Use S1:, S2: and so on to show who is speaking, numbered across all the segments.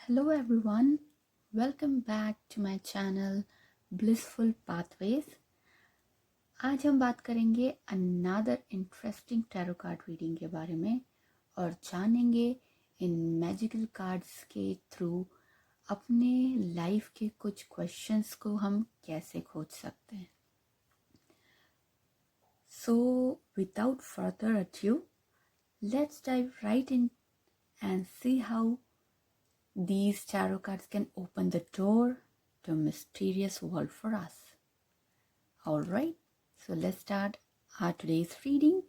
S1: Hello everyone, welcome back to my channel Blissful Pathways. आज हम बात करेंगे another interesting tarot card reading के बारे में और जानेंगे इन मैजिकल कार्ड्स के थ्रू अपने लाइफ के कुछ क्वेश्चंस को हम कैसे खोज सकते हैं. So without further ado, let's dive right in and see how these tarot cards can open the door to a mysterious world for us. Alright, so let's start our today's reading.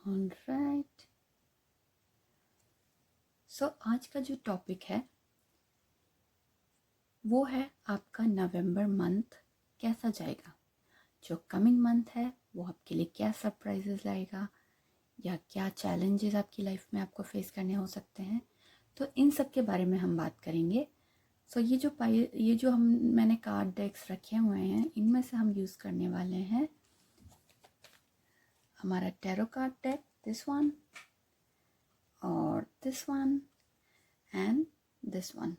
S1: Alright. So आज का जो topic है वो है आपका नवंबर month कैसा जाएगा. जो कमिंग मंथ है वो आपके लिए क्या सरप्राइजेस लाएगा या क्या चैलेंजेस आपकी लाइफ में आपको फेस करने हो सकते हैं. तो इन सब के बारे में हम बात करेंगे. सो ये जो मैंने कार्ड डेक्स रखे हुए हैं इनमें से हम यूज़ करने वाले हैं हमारा tarot card deck, this one और this one and this one.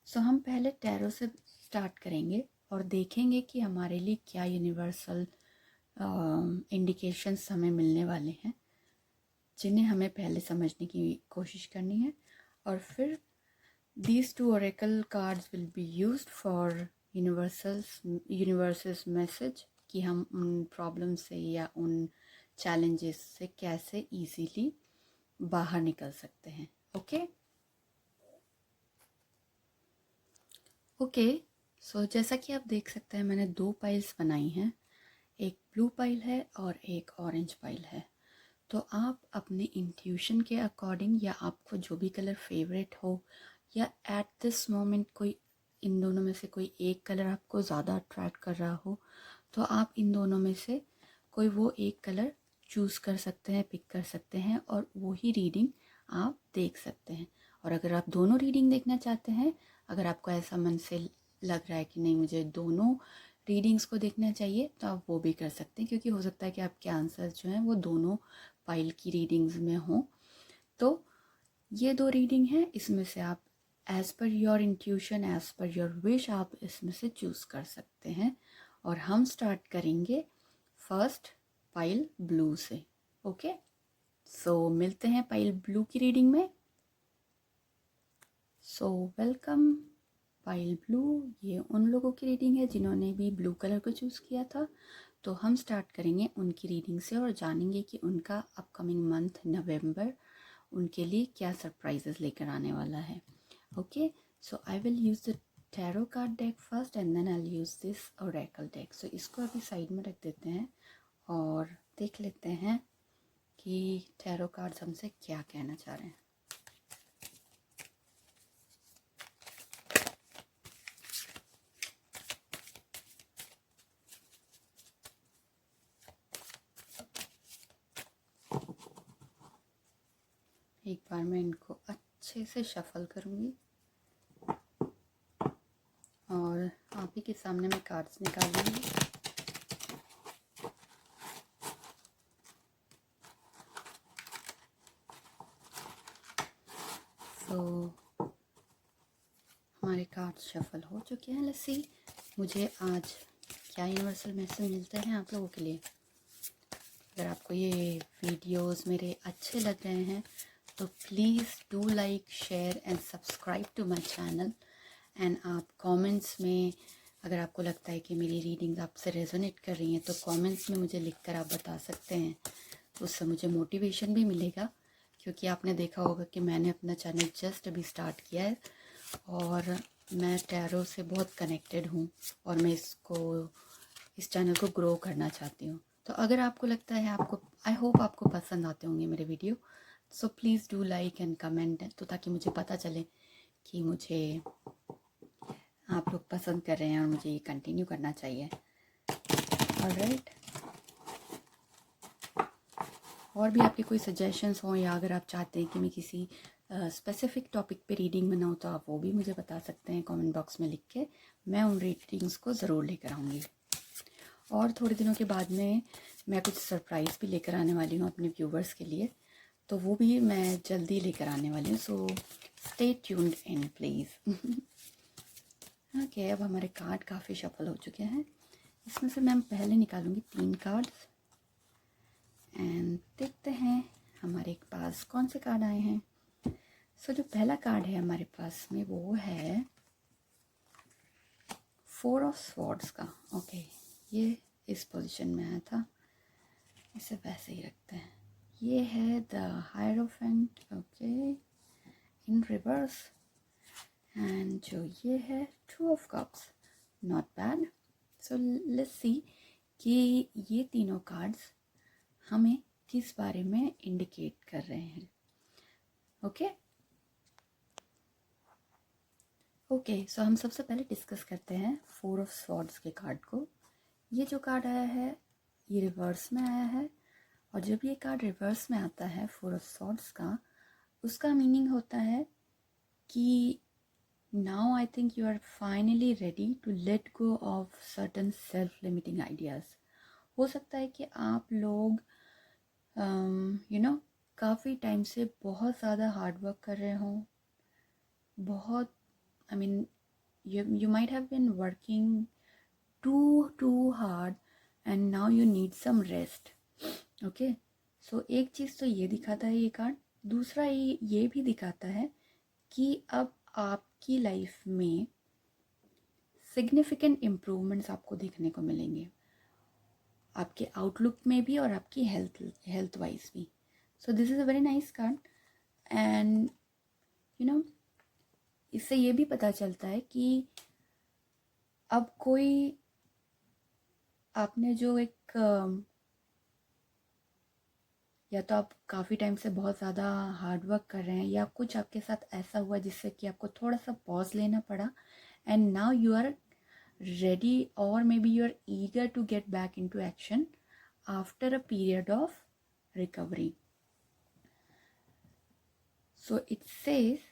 S1: So हम पहले टैरो से स्टार्ट करेंगे और देखेंगे कि हमारे लिए क्या यूनिवर्सल इंडिकेशंस हमें मिलने वाले हैं जिन्हें हमें पहले समझने की कोशिश करनी है. और फिर these two oracle cards will be used for universe's message कि हम उन प्रॉब्लम से या उन चैलेंजेस से कैसे इजीली बाहर निकल सकते हैं. ओके. सो जैसा कि आप देख सकते हैं मैंने दो पाइल्स बनाई हैं. एक ब्लू पाइल है और एक ऑरेंज पाइल है. तो आप अपने इंट्यूशन के अकॉर्डिंग या आपको जो भी कलर फेवरेट हो या एट दिस मोमेंट कोई इन दोनों में से कोई एक कलर आपको ज़्यादा अट्रैक्ट कर रहा हो तो आप इन दोनों में से कोई वो एक कलर चूज़ कर सकते हैं, पिक कर सकते हैं और वही रीडिंग आप देख सकते हैं. और अगर आप दोनों रीडिंग देखना चाहते हैं, अगर आपको ऐसा मन से लग रहा है कि नहीं मुझे दोनों रीडिंग्स को देखना चाहिए तो आप वो भी कर सकते हैं क्योंकि हो सकता है कि आपके आंसर्स जो हैं वो दोनों पाइल की रीडिंग्स में हों. तो ये दो रीडिंग है, इसमें से आप as per your intuition, as per your wish आप इसमें से चूज़ कर सकते हैं. और हम स्टार्ट करेंगे फर्स्ट पाइल ब्लू से. ओके. सो मिलते हैं पाइल ब्लू की रीडिंग में. So welcome pile blue. ये उन लोगों की रीडिंग है जिन्होंने भी ब्लू कलर को चूज़ किया था. तो हम स्टार्ट करेंगे उनकी रीडिंग से और जानेंगे कि उनका अपकमिंग मंथ नवंबर उनके लिए क्या सरप्राइजेस लेकर आने वाला है. Okay. So I will use the tarot card deck first and then I will use this oracle deck. So इसको अभी साइड में रख देते हैं और देख लेते हैं कि टैरो कार्ड्स हमसे क्या कहना चाह रहे हैं. एक बार मैं इनको अच्छे से शफल करूँगी और आप ही के सामने मैं कार्ड्स निकाल लूँगी. तो हमारे कार्ड्स शफल हो चुके हैं. लेट्स सी मुझे आज क्या यूनिवर्सल मैसेज मिलते हैं आप लोगों के लिए. अगर आपको ये वीडियोस मेरे अच्छे लग रहे हैं तो please do like, share and subscribe to my channel. And आप कमेंट्स में अगर आपको लगता है कि मेरी रीडिंग आपसे रेजोनेट कर रही हैं तो कमेंट्स में मुझे लिखकर आप बता सकते हैं. तो उससे मुझे मोटिवेशन भी मिलेगा क्योंकि आपने देखा होगा कि मैंने अपना चैनल जस्ट अभी स्टार्ट किया है और मैं टैरो से बहुत कनेक्टेड हूँ और मैं इस चैनल को ग्रो करना चाहती हूँ. तो अगर आपको लगता है आई होप आपको पसंद आते होंगे मेरे video. So please do like and comment तो ताकि मुझे पता चले कि मुझे आप लोग पसंद कर रहे हैं और मुझे ये कंटिन्यू करना चाहिए. ऑलराइट. और भी आपके कोई सजेशंस हों, या अगर आप चाहते हैं कि मैं किसी स्पेसिफिक टॉपिक पे रीडिंग बनाऊँ, तो आप वो भी मुझे बता सकते हैं कमेंट बॉक्स में लिख के। मैं उन रीडिंग्स को ज़रूर लेकर आऊँगी। और थोड़े दिनों के बाद में मैं कुछ सरप्राइज़ भी लेकर आने वाली हूँ अपने व्यूवर्स के लिए, तो वो भी मैं जल्दी लेकर आने वाली हूँ। So stay tuned in please. Okay, अब हमारे कार्ड काफ़ी शफल हो चुके हैं। इसमें से मैं पहले निकालूंगी 3 कार्ड्स एंड देखते हैं हमारे पास कौन से कार्ड आए हैं। सो जो पहला कार्ड है हमारे पास में वो है 4 ऑफ स्वॉर्ड्स का। ओके, ये इस पोजीशन में आया था, इसे वैसे ही रखते हैं। ये है the hierophant, okay, in reverse. And जो ये है 2 of cups, not bad. So let's see कि ये तीनों कार्ड्स हमें किस बारे में इंडिकेट कर रहे हैं। ओके, सो हम सबसे पहले डिस्कस करते हैं 4 ऑफ स्वॉर्ड्स के कार्ड को। ये जो कार्ड आया है ये रिवर्स में आया है, और जब ये कार्ड रिवर्स में आता है 4 ऑफ स्वॉर्ड्स का, उसका मीनिंग होता है कि now I think you are finally ready to let go of certain self limiting ideas. हो सकता है कि आप लोग काफ़ी टाइम से बहुत ज़्यादा हार्ड वर्क कर रहे हों, बहुत I mean you might have been working too hard and now you need some rest. Okay, so एक चीज़ तो ये दिखाता है ये कार्ड। दूसरा ये भी दिखाता है कि अब आपकी लाइफ में सिग्निफिकेंट इम्प्रूवमेंट्स आपको देखने को मिलेंगे, आपके आउटलुक में भी और आपकी हेल्थ वाइज भी। सो this is a very nice card. And इससे ये भी पता चलता है कि अब कोई आपने जो एक या तो आप काफ़ी टाइम से बहुत ज़्यादा हार्ड वर्क कर रहे हैं, या कुछ आपके साथ ऐसा हुआ जिससे कि आपको थोड़ा सा पॉज लेना पड़ा, and now you are ready, or maybe you are eager to get back into action after a period of recovery. So it says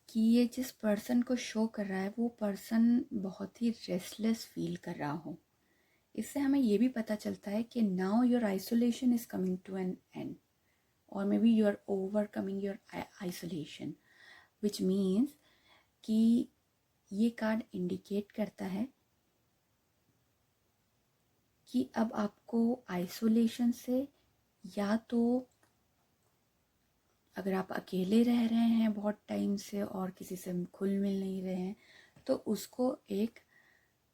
S1: कि ये जिस पर्सन को शो कर रहा है वो पर्सन बहुत ही रेस्टलेस फील कर रहा हो। इससे हमें ये भी पता चलता है कि now your isolation is coming to an end, और maybe you are overcoming your isolation, which means कि ये कार्ड इंडिकेट करता है कि अब आपको आइसोलेशन से, या तो अगर आप अकेले रह रहे हैं बहुत टाइम से और किसी से खुल मिल नहीं रहे हैं, तो उसको एक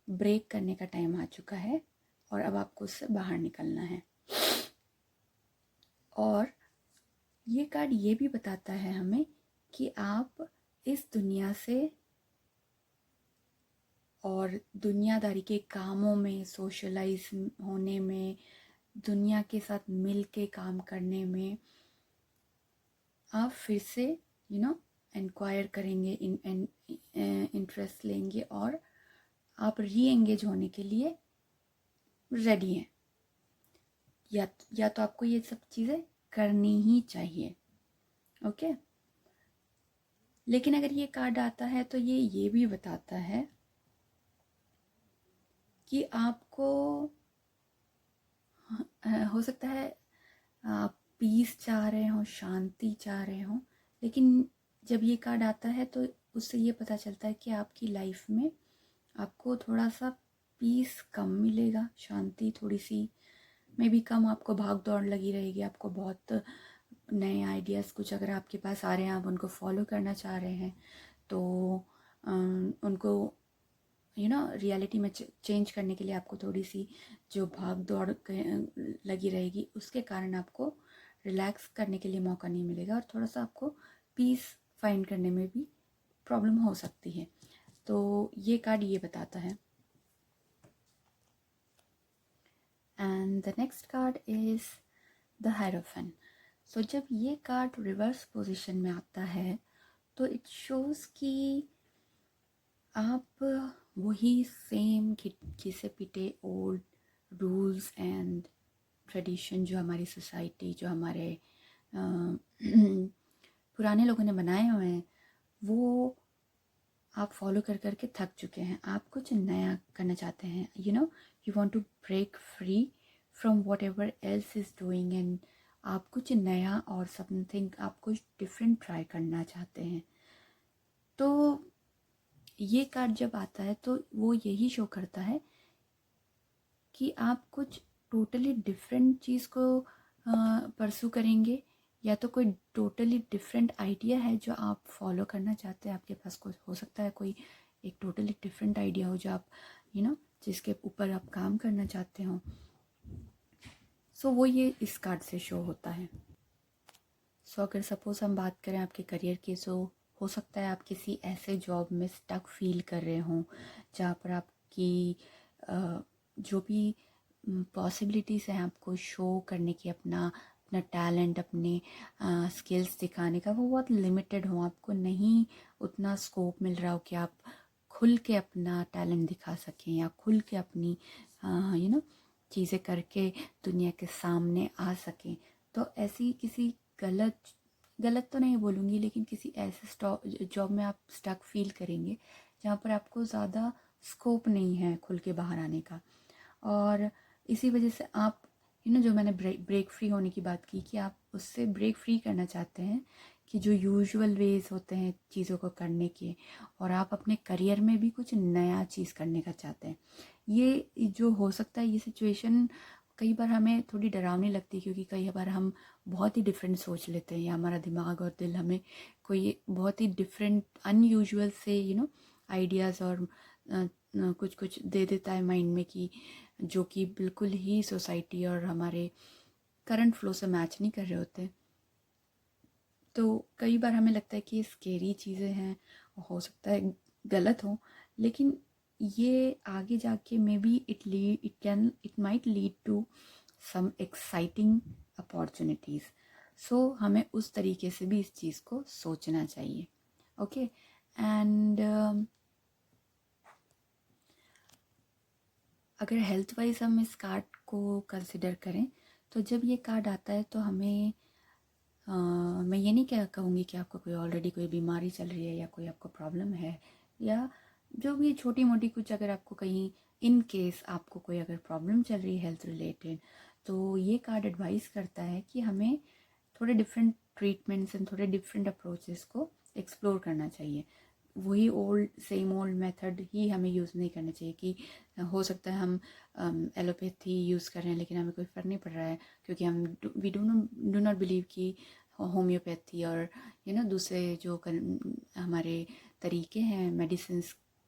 S1: ब्रेक करने का टाइम आ चुका है और अब आपको उससे बाहर निकलना है। और ये कार्ड ये भी बताता है हमें कि आप इस दुनिया से और दुनियादारी के कामों में, सोशलाइज होने में, दुनिया के साथ मिल के काम करने में आप फिर से इंक्वायर करेंगे, इंटरेस्ट लेंगे, और आप री एंगेज होने के लिए रेडी हैं। या तो आपको ये सब चीज़ें करनी ही चाहिए। ओके, लेकिन अगर ये कार्ड आता है तो ये भी बताता है कि आपको हो सकता है आप पीस चाह रहे हो, शांति चाह रहे हो, लेकिन जब ये कार्ड आता है तो उससे ये पता चलता है कि आपकी लाइफ में आपको थोड़ा सा पीस कम मिलेगा, शांति थोड़ी सी मे बी कम, आपको भाग दौड़ लगी रहेगी, आपको बहुत नए आइडियाज़ कुछ अगर आपके पास आ रहे हैं, आप उनको फॉलो करना चाह रहे हैं, तो उनको रियलिटी में चेंज करने के लिए आपको थोड़ी सी जो भाग दौड़ लगी रहेगी, उसके कारण आपको रिलैक्स करने के लिए मौका नहीं मिलेगा, और थोड़ा सा आपको पीस फाइंड करने में भी प्रॉब्लम हो सकती है। तो ये कार्ड ये बताता है। And the next card is the hierophant. So जब ये कार्ड रिवर्स पोजीशन में आता है तो इट शोज़ कि आप वही सेम घिसे पिटे ओल्ड रूल्स एंड ट्रेडिशन, जो हमारी सोसाइटी, जो हमारे पुराने लोगों ने बनाए हुए हैं, वो आप फॉलो कर कर के थक चुके हैं। आप कुछ नया करना चाहते हैं, you want to break free from whatever else is doing, and आप कुछ नया और समथिंग, आप कुछ डिफरेंट ट्राई करना चाहते हैं। तो ये कार्ड जब आता है तो वो यही शो करता है कि आप कुछ टोटली डिफरेंट चीज़ को परसू करेंगे, या तो कोई टोटली डिफरेंट आइडिया है जो आप फॉलो करना चाहते हैं। आपके पास कुछ हो सकता है, कोई एक टोटली डिफरेंट आइडिया हो जो आप जिसके ऊपर आप काम करना चाहते हो। सो वो ये इस कार्ड से शो होता है। सो अगर सपोज हम बात करें आपके करियर की, सो हो सकता है आप किसी ऐसे जॉब में स्टक फील कर रहे हों जहाँ पर आपकी जो भी पॉसिबिलिटीज़ हैं आपको शो करने की, अपना अपना टैलेंट, अपने स्किल्स दिखाने का, वो बहुत लिमिटेड हो। आपको नहीं उतना स्कोप मिल रहा हो कि आप खुल के अपना टैलेंट दिखा सकें या खुल के अपनी चीज़ें करके दुनिया के सामने आ सकें। तो ऐसी किसी गलत तो नहीं बोलूँगी, लेकिन किसी ऐसे जॉब में आप स्टक फील करेंगे जहाँ पर आपको ज़्यादा स्कोप नहीं है खुल के बाहर आने का। और इसी वजह से आप जो मैंने ब्रेक फ्री होने की बात की, कि आप उससे ब्रेक फ्री करना चाहते हैं कि जो यूजुअल वेज होते हैं चीज़ों को करने के, और आप अपने करियर में भी कुछ नया चीज़ करने का चाहते हैं। ये जो हो सकता है, ये सिचुएशन कई बार हमें थोड़ी डरावनी लगती है, क्योंकि कई बार हम बहुत ही डिफरेंट सोच लेते हैं, या हमारा दिमाग और दिल हमें कोई बहुत ही डिफरेंट अनयूजुअल से आइडियाज़ और कुछ कुछ दे देता है माइंड में, कि जो कि बिल्कुल ही सोसाइटी और हमारे करंट फ्लो से मैच नहीं कर रहे होते। तो कई बार हमें लगता है कि ये स्केरी चीज़ें हैं, हो सकता है गलत हो, लेकिन ये आगे जाके maybe it might lead to some exciting opportunities. So हमें उस तरीके से भी इस चीज़ को सोचना चाहिए। ओके, एंड अगर हेल्थ वाइज हम इस कार्ड को कंसिडर करें, तो जब ये कार्ड आता है तो हमें मैं ये नहीं कहूँगी कि आपको कोई ऑलरेडी कोई बीमारी चल रही है या कोई आपको प्रॉब्लम है, या जो भी छोटी मोटी कुछ, अगर आपको कहीं इन केस आपको कोई अगर प्रॉब्लम चल रही है हेल्थ रिलेटेड, तो ये कार्ड एडवाइस करता है कि हमें थोड़े डिफरेंट ट्रीटमेंट्स एंड थोड़े डिफरेंट अप्रोचेस को एक्सप्लोर करना चाहिए। वही सेम ओल्ड मेथड ही हमें यूज़ नहीं करना चाहिए, कि हो सकता है हम एलोपैथी यूज़ कर रहे हैं लेकिन हमें कोई फ़र्क नहीं पड़ रहा है, क्योंकि हम वी डू नॉट बिलीव कि होम्योपैथी और दूसरे जो हमारे तरीके हैं मेडिसिन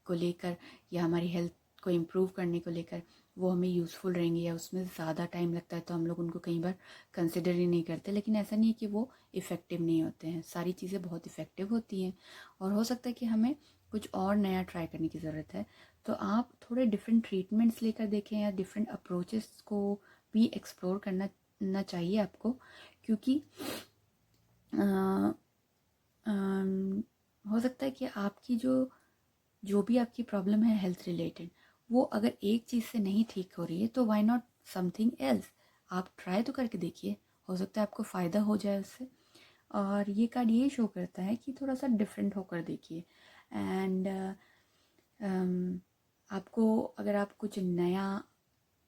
S1: को लेकर, या हमारी हेल्थ को इम्प्रूव करने को लेकर, वो हमें यूज़फुल रहेंगे, या उसमें ज़्यादा टाइम लगता है तो हम लोग उनको कई बार कंसिडर ही नहीं करते। लेकिन ऐसा नहीं है कि वो इफ़ेक्टिव नहीं होते हैं, सारी चीज़ें बहुत इफ़ेक्टिव होती हैं, और हो सकता है कि हमें कुछ और नया ट्राई करने की ज़रूरत है। तो आप थोड़े डिफरेंट ट्रीटमेंट्स लेकर देखें, या डिफरेंट अप्रोचेस को भी एक्सप्लोर करना चाहिए आपको, क्योंकि हो सकता है कि आपकी जो भी आपकी प्रॉब्लम है हेल्थ रिलेटेड, वो अगर एक चीज़ से नहीं ठीक हो रही है तो वाई नॉट समथिंग एल्स। आप ट्राई तो करके देखिए, हो सकता है आपको फ़ायदा हो जाए उससे। और ये कार्ड ये शो करता है कि थोड़ा सा डिफरेंट होकर देखिए, एंड आपको अगर आप कुछ नया,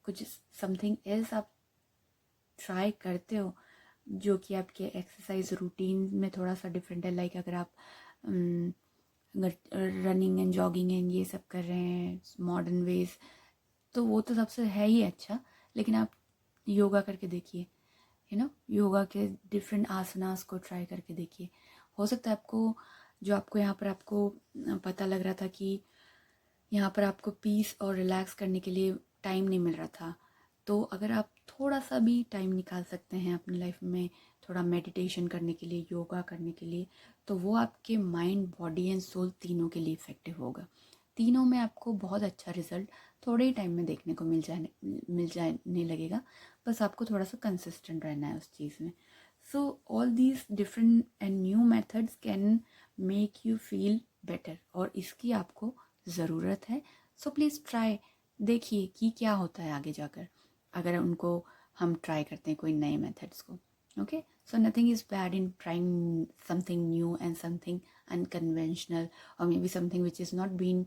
S1: कुछ समथिंग एल्स आप ट्राई करते हो जो कि आपके एक्सरसाइज रूटीन में थोड़ा सा डिफरेंट है, लाइक अगर आप अगर रनिंग एंड जॉगिंग एंड ये सब कर रहे हैं मॉडर्न वेज, तो वो तो सबसे है ही अच्छा, लेकिन आप योगा करके देखिए, योगा के डिफरेंट आसनास को ट्राई करके देखिए। हो सकता है आपको, जो आपको यहाँ पर आपको पता लग रहा था कि यहाँ पर आपको पीस और रिलैक्स करने के लिए टाइम नहीं मिल रहा था, तो अगर आप थोड़ा सा भी टाइम निकाल सकते हैं अपनी लाइफ में थोड़ा मेडिटेशन करने के लिए, योगा करने के लिए, तो वो आपके माइंड, बॉडी एंड सोल तीनों के लिए इफ़ेक्टिव होगा। तीनों में आपको बहुत अच्छा रिजल्ट थोड़े ही टाइम में देखने को मिल जाने लगेगा। बस आपको थोड़ा सा कंसिस्टेंट रहना है उस चीज़ में। So all these different and new methods can make you feel better, और इसकी आपको ज़रूरत है। सो प्लीज़ ट्राई, देखिए कि क्या होता है आगे जाकर। अगर उनको हम ट्राई करते हैं कोई नए मेथड्स को. Okay, so nothing is bad in trying something new and something unconventional, or maybe something which is not being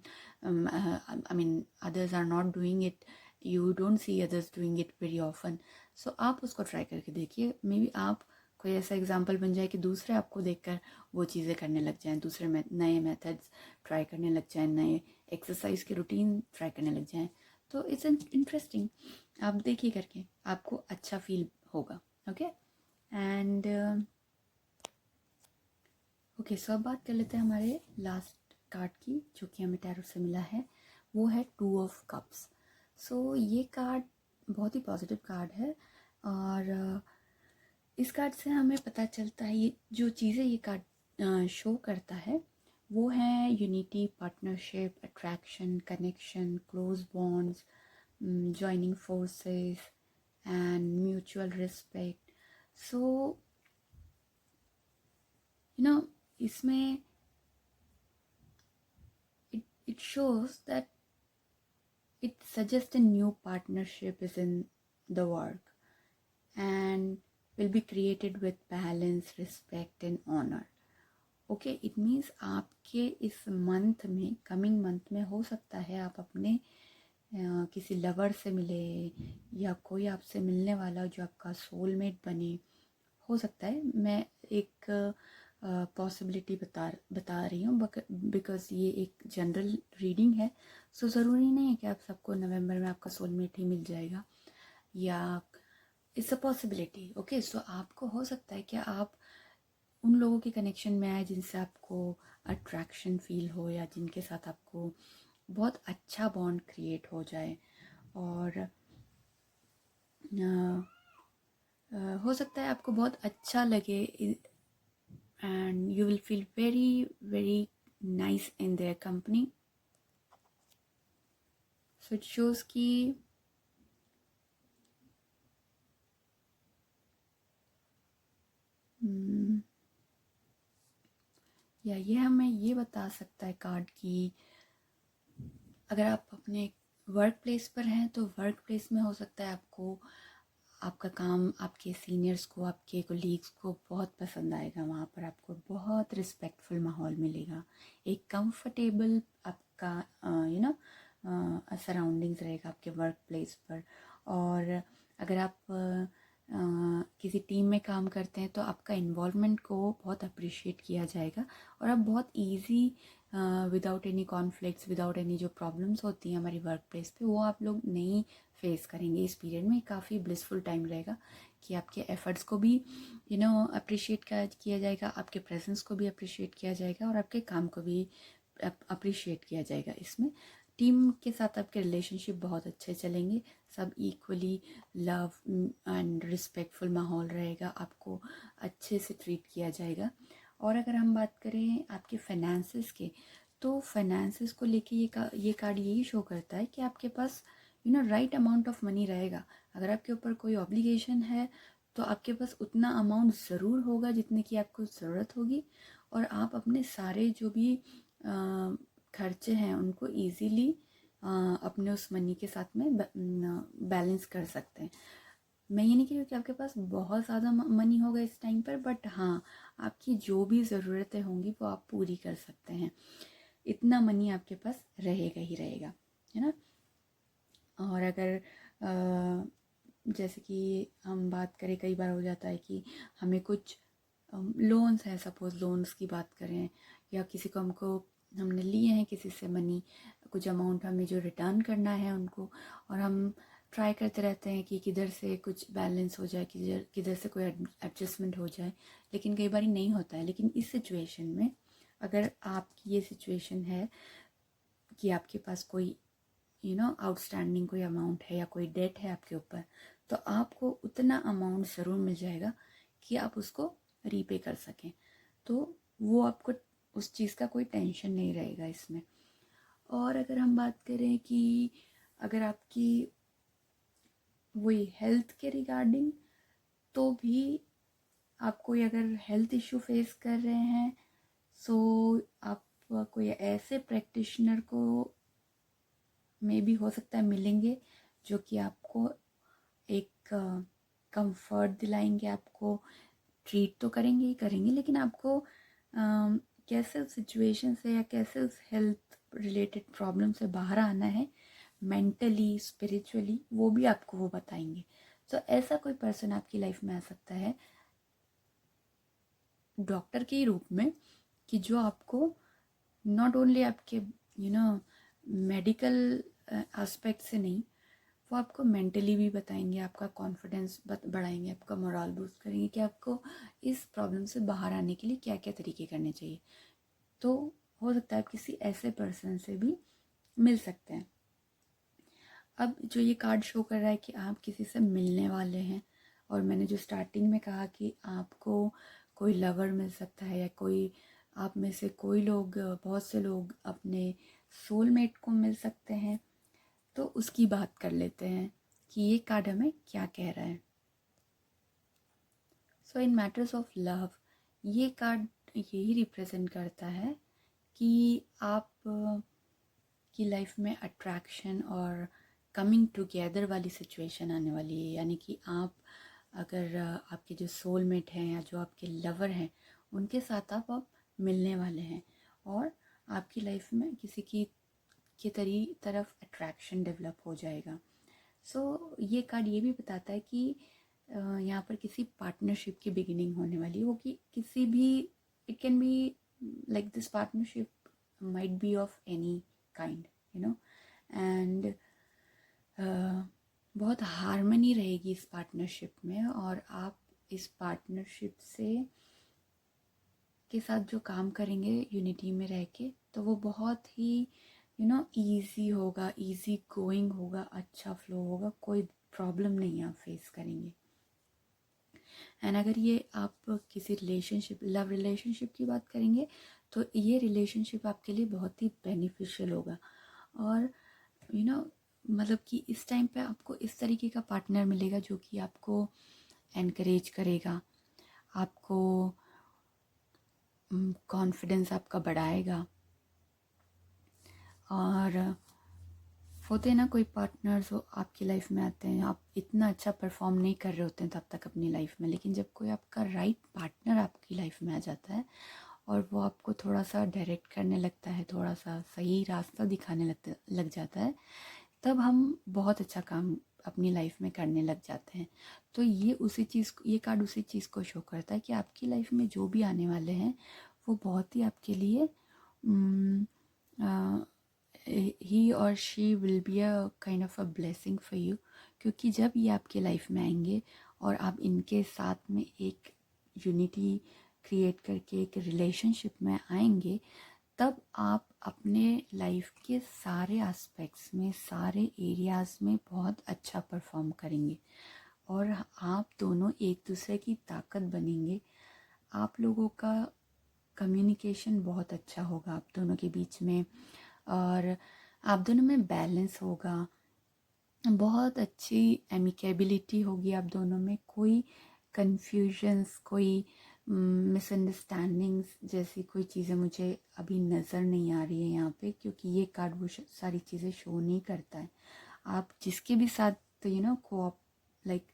S1: I mean others are not doing it, you don't see others doing it very often. So आप उसको try करके देखिए, may be आप कोई ऐसा example बन जाए कि दूसरे आपको देखकर वो चीज़ें करने लग जाएं, दूसरे नए मेथड्स ट्राई करने लग जाएं, नए एक्सरसाइज के रूटीन ट्राई करने लग जाएं. तो इट्स इंटरेस्टिंग, आप देखिए करके आपको अच्छा फील होगा. ओके, एंड ओके, सो अब बात कर लेते हैं हमारे लास्ट कार्ड की, जो कि हमें टैरो से मिला है. वो है 2 ऑफ कप्स. सो ये कार्ड बहुत ही पॉजिटिव कार्ड है, और इस कार्ड से हमें पता चलता है, ये जो चीज़ें ये कार्ड शो करता है वो है unity, partnership, attraction, connection, close bonds, joining forces and mutual respect. So इसमें it shows that it suggests a new partnership is in the work and will be created with balance, respect and honor. Okay, it means आपके इस month में, coming month में हो सकता है आप अपने किसी लवर से मिले, या कोई आपसे मिलने वाला जो आपका सोलमेट बने. हो सकता है, मैं एक पॉसिबिलिटी बता रही हूँ, बिकॉज ये एक जनरल रीडिंग है. सो ज़रूरी नहीं है कि आप सबको नवंबर में आपका सोलमेट ही मिल जाएगा, या इट्स अ पॉसिबिलिटी. ओके, सो आपको हो सकता है कि आप उन लोगों के कनेक्शन में आए जिनसे आपको अट्रैक्शन फील हो, या जिनके साथ आपको बहुत अच्छा बॉन्ड क्रिएट हो जाए. और हो सकता है आपको बहुत अच्छा लगे, and you will feel very very nice in their company. So it shows कि या ये हमें ये बता सकता है कार्ड की, अगर आप अपने वर्क प्लेस पर हैं तो वर्क प्लेस में हो सकता है आपको आपका काम, आपके सीनियर्स को, आपके कोलीग्स को बहुत पसंद आएगा. वहाँ पर आपको बहुत रिस्पेक्टफुल माहौल मिलेगा, एक कंफर्टेबल आपका सराउंडिंग्स रहेगा आपके वर्क प्लेस पर. और अगर आप किसी टीम में काम करते हैं तो आपका इन्वॉल्वमेंट को बहुत अप्रिशिएट किया जाएगा, और आप बहुत easy, without any conflicts, without any जो प्रॉब्लम्स होती हैं हमारी वर्क प्लेस पे, वो आप लोग नहीं फेस करेंगे. इस पीरियड में काफ़ी ब्लिसफुल टाइम रहेगा कि आपके एफर्ट्स को भी अप्रिशिएट किया जाएगा, आपके प्रेजेंस को भी अप्रिशिएट किया जाएगा, और आपके काम को भी अप्रिशिएट किया जाएगा. इसमें टीम के साथ आपके रिलेशनशिप बहुत अच्छे चलेंगे, सब इक्वली लव एंड रिस्पेक्टफुल माहौल रहेगा, आपको अच्छे से ट्रीट किया जाएगा. और अगर हम बात करें आपके फाइनेंसेस के, तो फाइनेंसेस को लेके ये कार्ड यही शो करता है कि आपके पास राइट अमाउंट ऑफ मनी रहेगा. अगर आपके ऊपर कोई ऑब्लिगेशन है तो आपके पास उतना अमाउंट ज़रूर होगा जितने की आपको ज़रूरत होगी, और आप अपने सारे जो भी खर्चे हैं उनको ईजीली अपने उस मनी के साथ में बैलेंस कर सकते हैं. मैं ये नहीं कह रही हूँ कि आपके पास बहुत ज़्यादा मनी होगा इस टाइम पर, बट हाँ, आपकी जो भी ज़रूरतें होंगी वो आप पूरी कर सकते हैं. इतना मनी आपके पास रहेगा ही रहेगा, है ना. और अगर जैसे कि हम बात करें, कई बार हो जाता है कि हमें कुछ लोन्स हैं, सपोज़ लोन्स की बात करें, या किसी को हमने लिए हैं किसी से मनी, कुछ अमाउंट हमें जो रिटर्न करना है उनको, और हम ट्राई करते रहते हैं कि किधर से कुछ बैलेंस हो जाए, किधर से कोई एडजस्टमेंट हो जाए, लेकिन कई बार नहीं होता है. लेकिन इस सिचुएशन में, अगर आपकी ये सिचुएशन है कि आपके पास कोई आउटस्टैंडिंग कोई अमाउंट है या कोई डेट है आपके ऊपर, तो आपको उतना अमाउंट ज़रूर मिल जाएगा कि आप उसको रीपे कर सकें. तो वो आपको उस चीज़ का कोई टेंशन नहीं रहेगा इसमें. और अगर हम बात करें कि अगर आपकी वही हेल्थ के रिगार्डिंग, तो भी आप कोई अगर हेल्थ इश्यू फेस कर रहे हैं, सो आप कोई ऐसे प्रैक्टिशनर को मे भी हो सकता है मिलेंगे जो कि आपको एक कंफर्ट दिलाएंगे, आपको ट्रीट तो करेंगे ही करेंगे, लेकिन आपको कैसे उस सिचुएशन से या कैसे उस हेल्थ रिलेटेड प्रॉब्लम से बाहर आना है मेंटली स्पिरिचुअली, वो भी आपको वो बताएंगे। तो ऐसा कोई पर्सन आपकी लाइफ में आ सकता है डॉक्टर के रूप में, कि जो आपको नॉट ओनली आपके मेडिकल एस्पेक्ट से नहीं, वो आपको मेंटली भी बताएंगे, आपका कॉन्फिडेंस बढ़ाएंगे, आपका मोरल बूस्ट करेंगे कि आपको इस प्रॉब्लम से बाहर आने के लिए क्या क्या तरीके करने चाहिए। तो हो सकता है आप किसी ऐसे पर्सन से भी मिल सकते हैं। अब जो ये कार्ड शो कर रहा है कि आप किसी से मिलने वाले हैं, और मैंने जो स्टार्टिंग में कहा कि आपको कोई लवर मिल सकता है, या कोई आप में से कोई लोग, बहुत से लोग अपने सोलमेट को मिल सकते हैं, तो उसकी बात कर लेते हैं कि ये कार्ड हमें क्या कह रहा है। सो इन मैटर्स ऑफ लव, ये कार्ड यही रिप्रेजेंट करता है कि आप की लाइफ में अट्रैक्शन और कमिंग टुगेदर वाली सिचुएशन आने वाली है। यानी कि आप अगर आपके जो सोलमेट हैं या जो आपके लवर हैं, उनके साथ आप मिलने वाले हैं, और आपकी लाइफ में किसी की तरफ अट्रैक्शन डेवलप हो जाएगा। सो ये कार्ड ये भी बताता है कि यहाँ पर किसी पार्टनरशिप की बिगिनिंग होने वाली है, वो कि किसी भी, it can be like this partnership might be of any kind, and बहुत हार्मनी रहेगी इस पार्टनरशिप में, और आप इस पार्टनरशिप से के साथ जो काम करेंगे यूनिटी में रह के, तो वो बहुत ही ईजी होगा, ईजी गोइंग होगा, अच्छा फ्लो होगा, कोई प्रॉब्लम नहीं आप फेस करेंगे। एंड अगर ये आप किसी रिलेशनशिप, लव रिलेशनशिप की बात करेंगे, तो ये रिलेशनशिप आपके लिए बहुत ही बेनिफिशियल होगा। और मतलब कि इस टाइम पे आपको इस तरीके का पार्टनर मिलेगा जो कि आपको एनकरेज करेगा, आपको कॉन्फिडेंस आपका बढ़ाएगा। और होते हैं ना कोई पार्टनर्स आपकी लाइफ में आते हैं, आप इतना अच्छा परफॉर्म नहीं कर रहे होते हैं तब तक अपनी लाइफ में, लेकिन जब कोई आपका राइट पार्टनर आपकी लाइफ में आ जाता है और वो आपको थोड़ा सा डायरेक्ट करने लगता है, थोड़ा सा सही रास्ता दिखाने लग जाता है, तब हम बहुत अच्छा काम अपनी लाइफ में करने लग जाते हैं। तो ये कार्ड उसी चीज़ को शो करता है कि आपकी लाइफ में जो भी आने वाले हैं वो बहुत ही आपके लिए ही और she will be a kind of a blessing for you, क्योंकि जब ये आपके लाइफ में आएंगे और आप इनके साथ में एक यूनिटी क्रिएट करके एक रिलेशनशिप में आएंगे, तब आप अपने लाइफ के सारे एस्पेक्ट्स में, सारे एरियाज़ में बहुत अच्छा परफॉर्म करेंगे, और आप दोनों एक दूसरे की ताकत बनेंगे। आप लोगों का कम्युनिकेशन बहुत अच्छा होगा आप दोनों के बीच में, और आप दोनों में बैलेंस होगा, बहुत अच्छी एमिकेबिलिटी होगी आप दोनों में, कोई कन्फ्यूजन्स, कोई मिसअंडरस्टैंडिंग्स जैसी कोई चीज़ें मुझे अभी नज़र नहीं आ रही है यहाँ पे, क्योंकि ये कार्ड वो सारी चीज़ें शो नहीं करता है। आप जिसके भी साथ कोऑप लाइक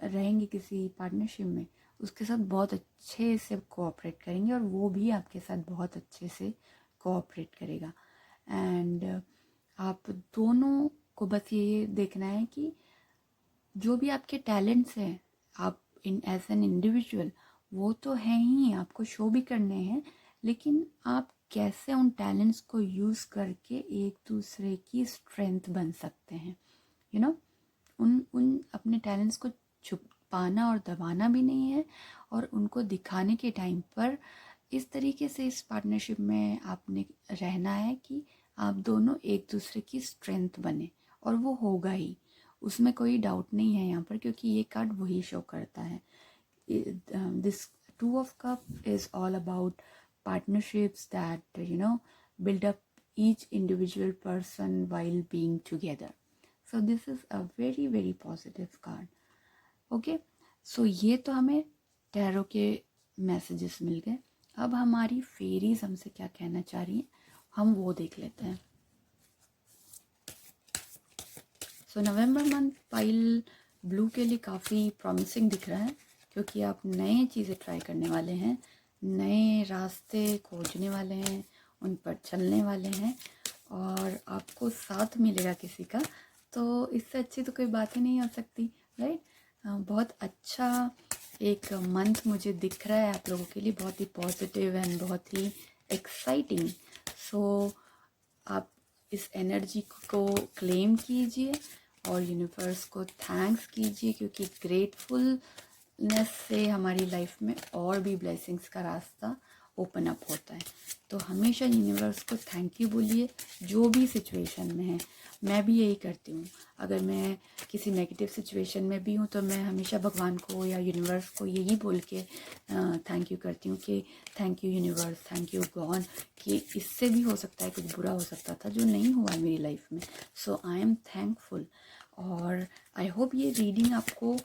S1: रहेंगे किसी पार्टनरशिप में, उसके साथ बहुत अच्छे से कोऑपरेट करेंगे, और वो भी आपके साथ बहुत अच्छे से कोऑपरेट करेगा। एंड आप दोनों को बस ये देखना है कि जो भी आपके टैलेंट्स हैं, आप इन एज एन इंडिविजुअल, वो तो हैं ही, आपको शो भी करने हैं, लेकिन आप कैसे उन टैलेंट्स को यूज़ करके एक दूसरे की स्ट्रेंथ बन सकते हैं, उन अपने टैलेंट्स को छुपाना और दबाना भी नहीं है, और उनको दिखाने के टाइम पर इस तरीके से इस पार्टनरशिप में आपने रहना है कि आप दोनों एक दूसरे की स्ट्रेंथ बने, और वो होगा ही, उसमें कोई डाउट नहीं है यहाँ पर, क्योंकि ये कार्ड वही शो करता है। This two of cup is all about partnerships that build up each individual person while being together. So this is a very very positive card. Okay, so ये तो हमें टैरो के मैसेजेस मिल गए। अब हमारी फेरीज हमसे क्या कहना चाह रही हैं, हम वो देख लेते हैं। सो नवंबर मंथ पाइल ब्लू के लिए काफ़ी प्रॉमिसिंग दिख रहा है, क्योंकि आप नए चीज़ें ट्राई करने वाले हैं, नए रास्ते खोजने वाले हैं, उन पर चलने वाले हैं, और आपको साथ मिलेगा किसी का। तो इससे अच्छी तो कोई बात ही नहीं हो सकती, राइट। बहुत अच्छा एक मंथ मुझे दिख रहा है आप लोगों के लिए, बहुत ही पॉजिटिव एंड बहुत ही एक्साइटिंग। सो आप इस एनर्जी को क्लेम कीजिए और यूनिवर्स को थैंक्स कीजिए, क्योंकि ग्रेटफुलनेस से हमारी लाइफ में और भी ब्लेसिंग्स का रास्ता ओपन अप होता है। तो हमेशा यूनिवर्स को थैंक यू बोलिए, जो भी सिचुएशन में है। मैं भी यही करती हूँ, अगर मैं किसी नेगेटिव सिचुएशन में भी हूँ तो मैं हमेशा भगवान को या यूनिवर्स को यही बोल के थैंक यू करती हूँ कि thank you universe, thank you God, कि इससे भी हो सकता है कुछ बुरा हो सकता था जो नहीं हुआ मेरी लाइफ में। सो आई एम थैंकफुल। और आई होप ये रीडिंग आपको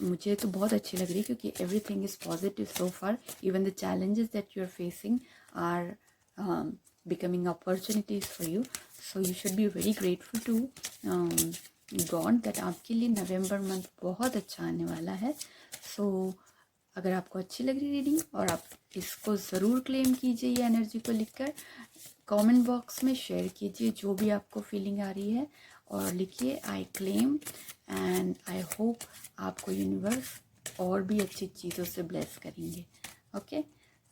S1: मुझे तो बहुत अच्छी लग रही है, क्योंकि everything is positive so far. Even the challenges that you are facing are becoming opportunities for you, so you should be very grateful to God that आपके लिए नवंबर मंथ बहुत अच्छा आने वाला है। so अगर आपको अच्छी लग रही रीडिंग, और आप इसको ज़रूर क्लेम कीजिए, ये एनर्जी को लिखकर कमेंट बॉक्स में शेयर कीजिए जो भी आपको फीलिंग आ रही है, और लिखिए I claim, and I hope आपको यूनिवर्स और भी अच्छी चीज़ों से ब्लेस करेंगे। ओके,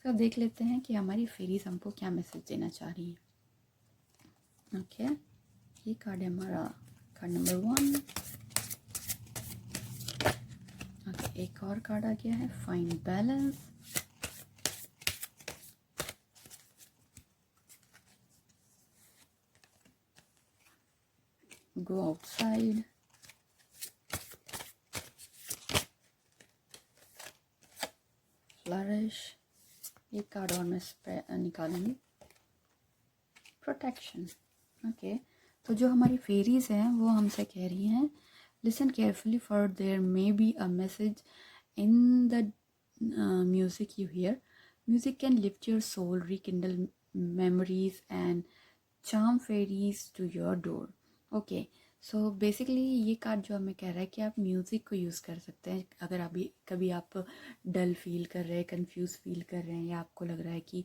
S1: तो देख लेते हैं कि हमारी फेरीज हमको क्या मैसेज देना चाह रही है। ओके, ये कार्ड है हमारा कार्ड नंबर 1। ओके, एक और कार्ड आ गया है, find balance. Go outside. Flourish. एक कार्ड और मैं निकालूंगी, प्रोटेक्शन। ओके, तो जो हमारी फेरीज हैं वो हमसे कह रही हैं, listen carefully for there may be a message in the music you hear. Music can lift your soul, rekindle memories and charm fairies to your door. Okay, so basically ये कार्ड जो हमें कह रहा है कि आप म्यूज़िक को use कर सकते हैं। अगर अभी कभी आप डल फील कर रहे हैं, कंफ्यूज फील कर रहे हैं, या आपको लग रहा है कि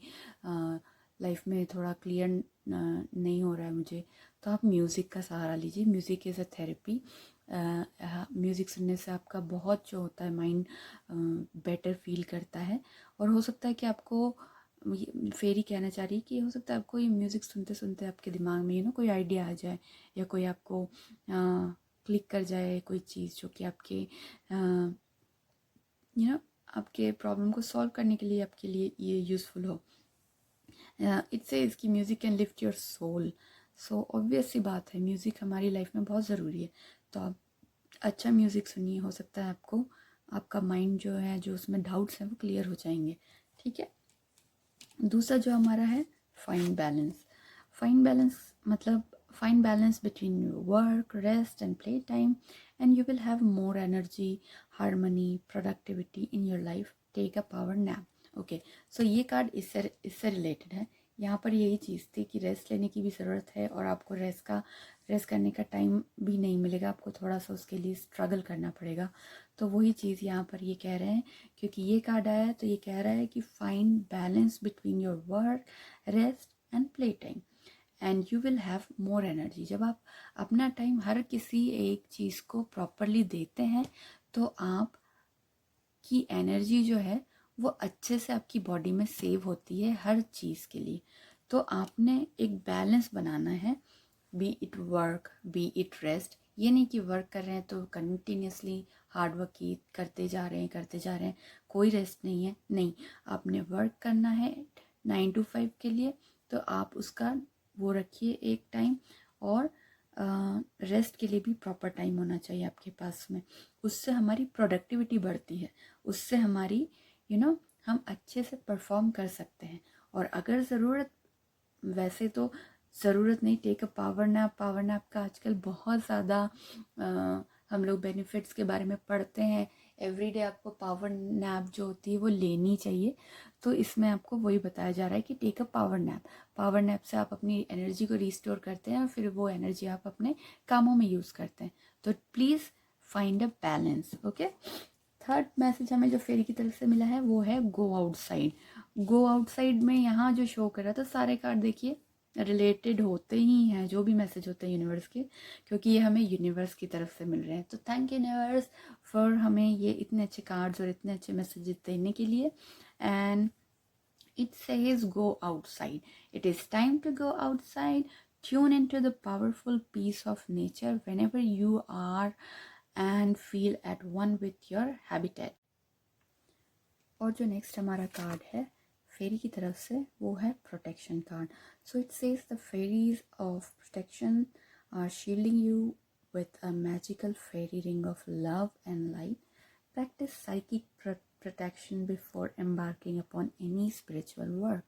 S1: लाइफ में थोड़ा क्लियर नहीं हो रहा है मुझे, तो आप म्यूज़िक का सहारा लीजिए। Music is a therapy. Music सुनने से आपका बहुत जो होता है माइंड बेटर फील करता है। और हो सकता है कि आपको फेरी कहना चाह रही है कि हो सकता है आपको ये म्यूज़िक सुनते सुनते आपके दिमाग में कोई आइडिया आ जाए, या कोई आपको क्लिक कर जाए कोई चीज़ जो कि आपके आपके प्रॉब्लम को सॉल्व करने के लिए आपके लिए ये यूज़फुल हो। इट सेज कि music can lift your soul. So obvious सी बात है, म्यूज़िक हमारी लाइफ में बहुत ज़रूरी है। तो आप अच्छा म्यूज़िक सुनिए, हो सकता है आपको आपका माइंड जो है, जो उसमें डाउट्स हैं वो क्लियर हो जाएंगे। ठीक है, दूसरा जो हमारा है फाइंड बैलेंस। फाइंड बैलेंस मतलब find balance between work, rest and play time, and you will have more energy, harmony, productivity in your life. Take a power nap. Okay, so ये कार्ड इससे रिलेटेड है। यहाँ पर यही चीज़ थी कि rest लेने की भी ज़रूरत है, और आपको रेस्ट करने का टाइम भी नहीं मिलेगा, आपको थोड़ा सा उसके लिए स्ट्रगल करना पड़ेगा। तो वही चीज़ यहाँ पर ये कह रहे हैं, क्योंकि ये कार्ड आया है तो ये कह रहा है कि find balance between your work, rest and play time, and you will have more energy. जब आप अपना टाइम हर किसी एक चीज़ को प्रॉपरली देते हैं, तो आप की एनर्जी जो है वो अच्छे से आपकी बॉडी में सेव होती है हर चीज़ के लिए। तो आपने एक बैलेंस बनाना है, B it work, B it rest. ये नहीं कि वर्क कर रहे हैं तो कंटिन्यूसली हार्ड वर्क की करते जा रहे हैं, कोई रेस्ट नहीं है। नहीं, आपने वर्क करना है 9 to 5 के लिए, तो आप उसका वो रखिए एक टाइम, और रेस्ट के लिए भी प्रॉपर टाइम होना चाहिए आपके पास में। उससे हमारी प्रोडक्टिविटी बढ़ती है, उससे हमारी हम अच्छे से परफॉर्म कर सकते हैं। और अगर ज़रूरत, वैसे तो ज़रूरत नहीं, take a power nap. Power nap का आजकल बहुत ज़्यादा हम लोग बेनिफिट्स के बारे में पढ़ते हैं। एवरीडे आपको पावर नैप जो होती है वो लेनी चाहिए। तो इसमें आपको वही बताया जा रहा है कि take a power nap. Power nap से आप अपनी एनर्जी को रिस्टोर करते हैं, और फिर वो एनर्जी आप अपने कामों में यूज़ करते हैं। तो please find a balance. Okay, third message हमें जो फेरी की तरफ से मिला है वो है गो आउटसाइड। गो आउटसाइड में यहाँ जो शो कर रहा था, सारे कार्ड देखिए रिलेटेड होते ही हैं, जो भी मैसेज होते हैं यूनिवर्स के, क्योंकि ये हमें यूनिवर्स की तरफ से मिल रहे हैं। तो थैंक यूनिवर्स फॉर हमें ये इतने अच्छे कार्ड्स और इतने अच्छे मैसेजेस देने के लिए। And it says go outside. It is time to go outside. Tune into the powerful peace of nature whenever you are and feel at one with your habitat. और जो नेक्स्ट हमारा card है फेरी की तरफ से वो है protection card. So it says the fairies of protection are shielding you with a magical fairy ring of love and light. Practice psychic protection before embarking upon any spiritual work.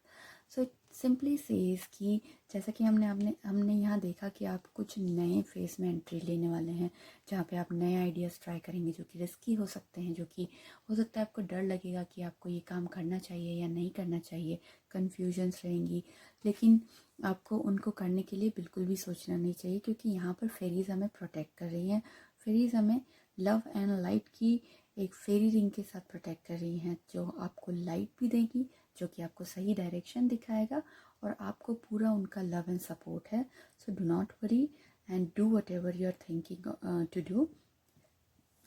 S1: So it simply says कि जैसा कि हमने यहाँ देखा कि आप कुछ नए फेस में एंट्री लेने वाले हैं, जहाँ पे आप नए आइडियाज़ ट्राई करेंगे जो कि रिस्की हो सकते हैं, जो कि हो सकता है आपको डर लगेगा कि आपको ये काम करना चाहिए या नहीं करना चाहिए, कन्फ्यूजन्स रहेंगी, लेकिन आपको उनको करने के लिए बिल्कुल भी सोचना नहीं चाहिए, क्योंकि यहाँ पर फेरीज हमें प्रोटेक्ट कर रही हैं। फेरीज हमें लव एंड लाइट की एक फेरी रिंग के साथ प्रोटेक्ट कर रही हैं, जो आपको लाइट भी देगी, जो कि आपको सही डायरेक्शन दिखाएगा, और आपको पूरा उनका लव एंड सपोर्ट है। So do not worry and do whatever you are thinking to do.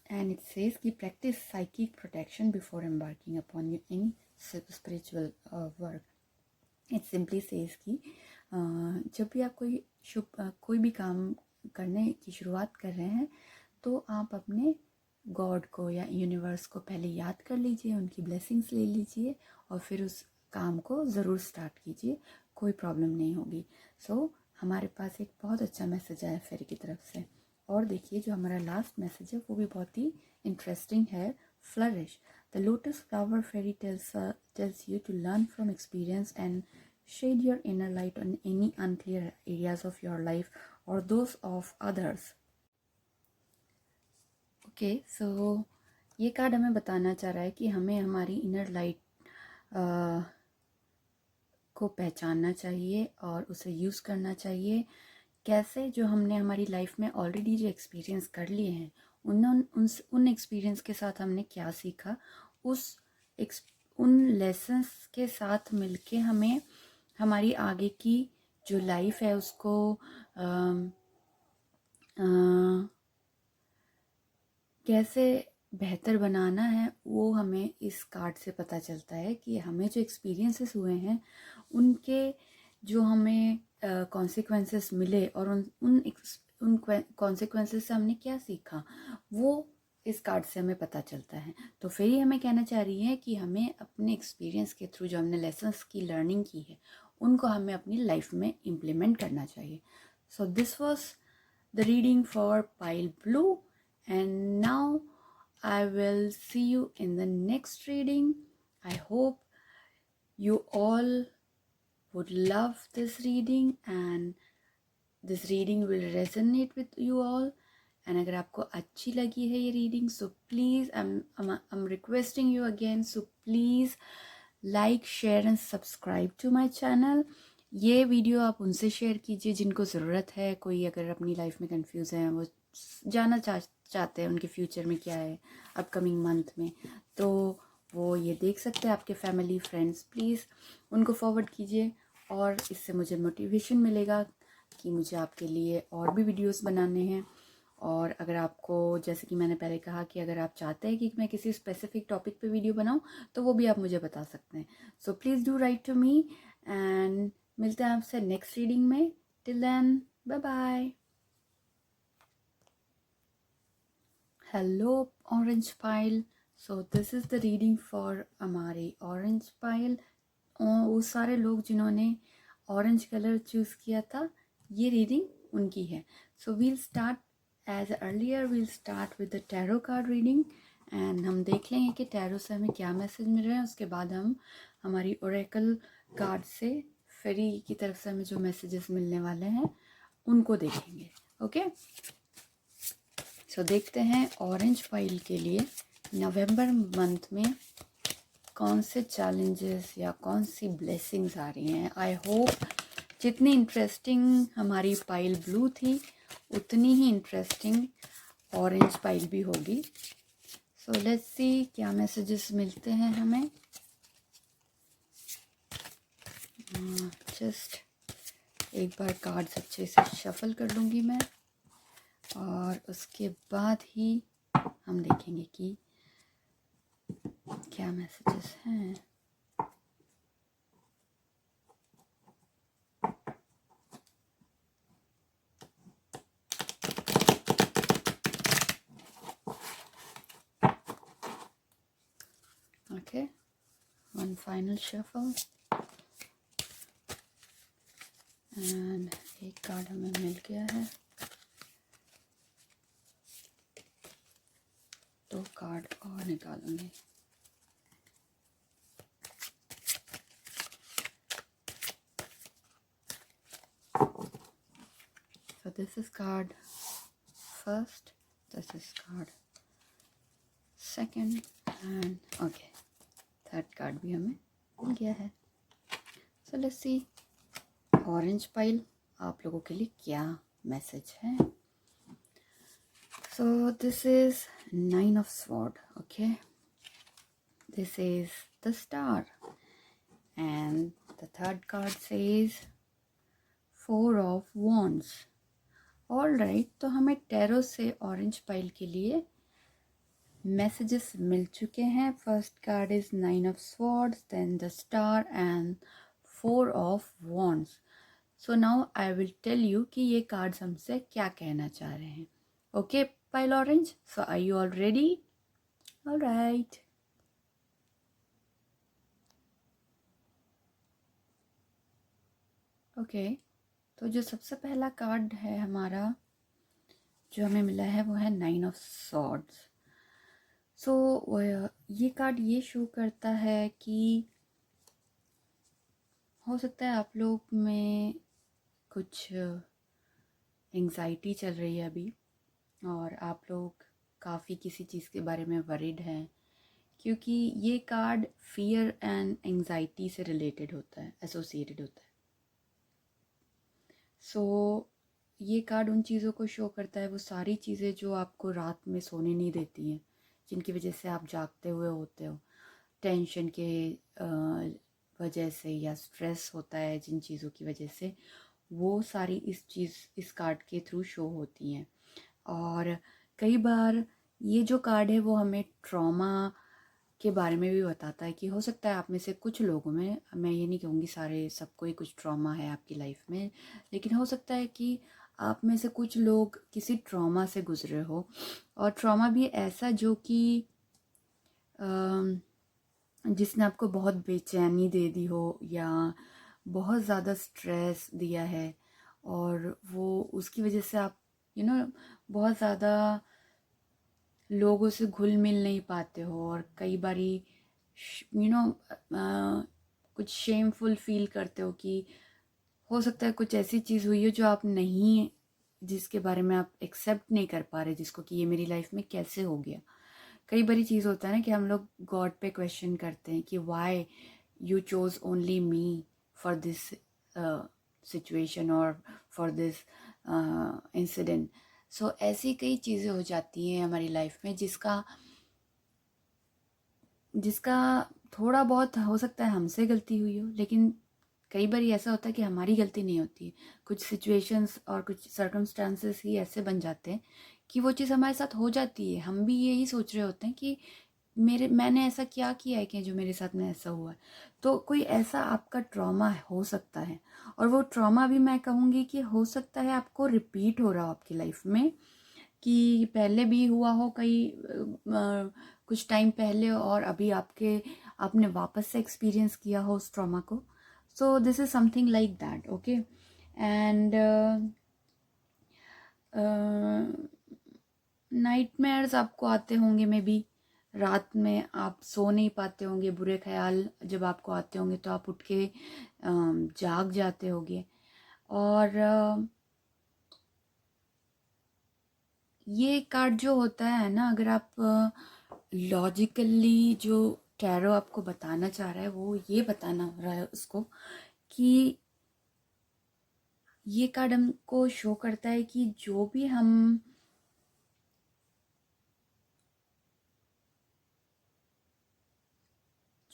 S1: And it says कि practise psychic protection before embarking upon any spiritual work. It simply says कि जब भी आप कोई भी काम करने की शुरुआत कर रहे हैं, तो आप अपने गॉड को या यूनिवर्स को पहले याद कर लीजिए, उनकी ब्लेसिंग्स ले लीजिए, और फिर उस काम को ज़रूर स्टार्ट कीजिए, कोई प्रॉब्लम नहीं होगी। सो हमारे पास एक बहुत अच्छा मैसेज आया फेरी की तरफ से। और देखिए जो हमारा लास्ट मैसेज है वो भी बहुत ही इंटरेस्टिंग है। Flourish the lotus flower fairy tells you to learn from experience and shed your inner light on any unclear areas of your life or those of others. Okay, so ये card हमें बताना चाह रहा है कि हमें हमारी इनर लाइट को पहचानना चाहिए और उसे यूज़ करना चाहिए। कैसे? जो हमने हमारी लाइफ में ऑलरेडी जो एक्सपीरियंस कर लिए हैं, उन एक्सपीरियंस के साथ हमने क्या सीखा, उन लेसन्स के साथ मिलके हमें हमारी आगे की जो लाइफ है उसको कैसे बेहतर बनाना है, वो हमें इस कार्ड से पता चलता है कि हमें जो एक्सपीरियंसेस हुए हैं उनके जो हमें कॉन्सिक्वेंसेस मिले और उन कॉन्सिक्वेंसेस से हमने क्या सीखा, वो इस कार्ड से हमें पता चलता है। तो फिर ये हमें कहना चाह रही है कि हमें अपने एक्सपीरियंस के थ्रू जो हमने लेसन्स की लर्निंग की है उनको हमें अपनी लाइफ में इम्प्लीमेंट करना चाहिए। So this was the reading for pile blue, and now I will see you in the next reading. I hope you all would love this reading and this reading will resonate with you all. And अगर आपको अच्छी लगी है ये reading, so please I'm requesting you again, so please like, share and subscribe to my channel. ये video आप उनसे share कीजिए जिनको ज़रूरत है। कोई अगर अपनी लाइफ में कंफ्यूज है, वो जाना चाहते हैं उनके फ्यूचर में क्या है अपकमिंग मंथ में, तो वो ये देख सकते हैं। आपके फैमिली फ्रेंड्स प्लीज़ उनको फॉरवर्ड कीजिए, और इससे मुझे मोटिवेशन मिलेगा कि मुझे आपके लिए और भी वीडियोस बनाने हैं। और अगर आपको, जैसे कि मैंने पहले कहा, कि अगर आप चाहते हैं कि मैं किसी स्पेसिफिक टॉपिक पे वीडियो बनाऊं, तो वो भी आप मुझे बता सकते हैं। So please do write to me, and मिलते हैं आपसे नेक्स्ट रीडिंग में। Till then, bye bye. Hello orange pile, so this is the reading for हमारे ऑरेंज पाइल। वो सारे लोग जिन्होंने ऑरेंज कलर चूज़ किया था, ये रीडिंग उनकी है। So we'll start as earlier, we'll start with the tarot card reading, and हम देख लेंगे कि टैरो से हमें क्या मैसेज मिल रहे हैं। उसके बाद हम हमारी ओरेकल कार्ड से फेरी की तरफ से हमें जो मैसेजेस मिलने वाले हैं उनको देखेंगे। ओके, सो देखते हैं ऑरेंज पाइल के लिए नवंबर मंथ में कौन से चैलेंजेस या कौन सी ब्लेसिंग्स आ रही हैं। आई होप जितनी इंटरेस्टिंग हमारी पाइल ब्लू थी, उतनी ही इंटरेस्टिंग ऑरेंज पाइल भी होगी। सो लेट्स सी क्या मैसेजेस मिलते हैं हमें। जस्ट एक बार कार्ड्स अच्छे से शफल कर लूँगी मैं, और उसके बाद ही हम देखेंगे कि क्या मैसेजेस हैं। Okay, one final shuffle, and एक कार्ड हमें मिल गया है। दो कार्ड और निकालूंगी। So this is card first, this is card second, and okay, third card भी हमें मिल गया है। So let's see orange pile आप लोगों के लिए क्या मैसेज है। So this is 9 of Swords, okay, this is the Star, and the third card says 4 of Wands. All right, तो हमें टैरो से ऑरेंज पाइल के लिए मैसेजेस मिल चुके हैं। First card is 9 of Swords, then the star and 4 of Wands. So now I will tell you कि ये कार्ड्स हमसे क्या कहना चाह रहे हैं। Okay pile orange, so are you all ready? All right, okay, तो जो सबसे पहला कार्ड है हमारा जो हमें मिला है वो है 9 of Swords. सो ये कार्ड ये शो करता है कि हो सकता है आप लोग में कुछ एंग्जाइटी चल रही है अभी, और आप लोग काफ़ी किसी चीज़ के बारे में वरीड हैं, क्योंकि ये कार्ड फियर एंड एंग्जाइटी से रिलेटेड होता है, एसोसिएटेड होता है। सो ये कार्ड उन चीज़ों को शो करता है, वो सारी चीज़ें जो आपको रात में सोने नहीं देती हैं, जिनकी वजह से आप जागते हुए होते हो, टेंशन के वजह से, या स्ट्रेस होता है जिन चीज़ों की वजह से, वो सारी इस कार्ड के थ्रू शो होती हैं। और कई बार ये जो कार्ड है वो हमें ट्रॉमा के बारे में भी बताता है कि हो सकता है आप में से कुछ लोगों में, मैं ये नहीं कहूँगी सारे सबको ही कुछ ट्रॉमा है आपकी लाइफ में, लेकिन हो सकता है कि आप में से कुछ लोग किसी ट्रॉमा से गुजरे हो, और ट्रॉमा भी ऐसा जो कि जिसने आपको बहुत बेचैनी दे दी हो, या बहुत ज़्यादा स्ट्रेस दिया है, और वो उसकी वजह से आप बहुत ज़्यादा लोगों से घुल मिल नहीं पाते हो, और कई बारी कुछ शेमफुल फील करते हो कि हो सकता है कुछ ऐसी चीज़ हुई हो जो आप नहीं, जिसके बारे में आप एक्सेप्ट नहीं कर पा रहे, जिसको कि ये मेरी लाइफ में कैसे हो गया। कई बारी चीज़ होता है ना कि हम लोग गॉड पे क्वेश्चन करते हैं कि why you chose only me for this situation और फॉर दिस इंसिडेंट। सो ऐसी कई चीज़ें हो जाती हैं हमारी लाइफ में जिसका थोड़ा बहुत हो सकता है हमसे गलती हुई हो, लेकिन कई बार ऐसा होता है कि हमारी गलती नहीं होती है। कुछ सिचुएशंस और कुछ सर्कमस्टांसेस ही ऐसे बन जाते हैं कि वो चीज़ हमारे साथ हो जाती है। हम भी यही सोच रहे होते हैं कि मैंने ऐसा क्या किया है कि जो मेरे साथ में ऐसा हुआ है। तो कोई ऐसा आपका ट्रॉमा हो सकता है, और वो ट्रॉमा भी मैं कहूँगी कि हो सकता है आपको रिपीट हो रहा हो आपकी लाइफ में, कि पहले भी हुआ हो कुछ टाइम पहले, और अभी आपने वापस से एक्सपीरियंस किया हो उस ट्रॉमा को। सो this is something like that, okay. And nightmares आपको आते होंगे, मे बी रात में आप सो नहीं पाते होंगे, बुरे ख्याल जब आपको आते होंगे तो आप उठ के जाग जाते होंगे। और ये कार्ड जो होता है ना, अगर आप लॉजिकली जो टैरो आपको बताना चाह रहा है वो ये बताना रहा है उसको, कि ये कार्ड हमको शो करता है कि जो भी हम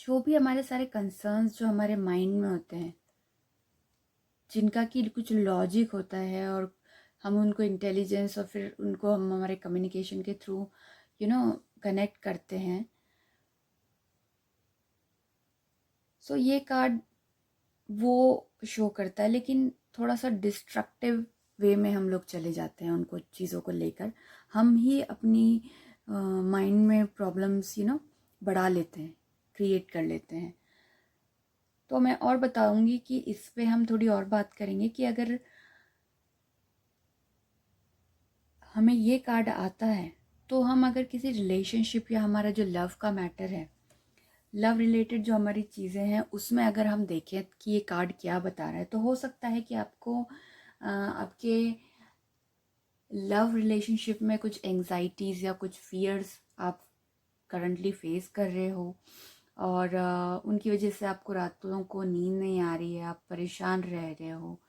S1: जो भी हमारे सारे कंसर्न्स जो हमारे माइंड में होते हैं, जिनका कि कुछ लॉजिक होता है और हम उनको इंटेलिजेंस और फिर उनको हम हमारे कम्युनिकेशन के थ्रू कनेक्ट करते हैं। सो ये कार्ड वो शो करता है, लेकिन थोड़ा सा डिस्ट्रक्टिव वे में हम लोग चले जाते हैं उनको चीज़ों को लेकर। हम ही अपनी माइंड में प्रॉब्लम्स बढ़ा लेते हैं, क्रिएट कर लेते हैं। तो मैं और बताऊंगी कि इस पे हम थोड़ी और बात करेंगे कि अगर हमें ये कार्ड आता है तो हम अगर किसी रिलेशनशिप या हमारा जो लव का मैटर है, लव रिलेटेड जो हमारी चीज़ें हैं, उसमें अगर हम देखें कि ये कार्ड क्या बता रहा है, तो हो सकता है कि आपको आपके लव रिलेशनशिप में कुछ एंग्जाइटीज़ या कुछ फियर्स आप करंटली फेस कर रहे हो और उनकी वजह से आपको रातों को नींद नहीं आ रही है, आप परेशान रह रहे हो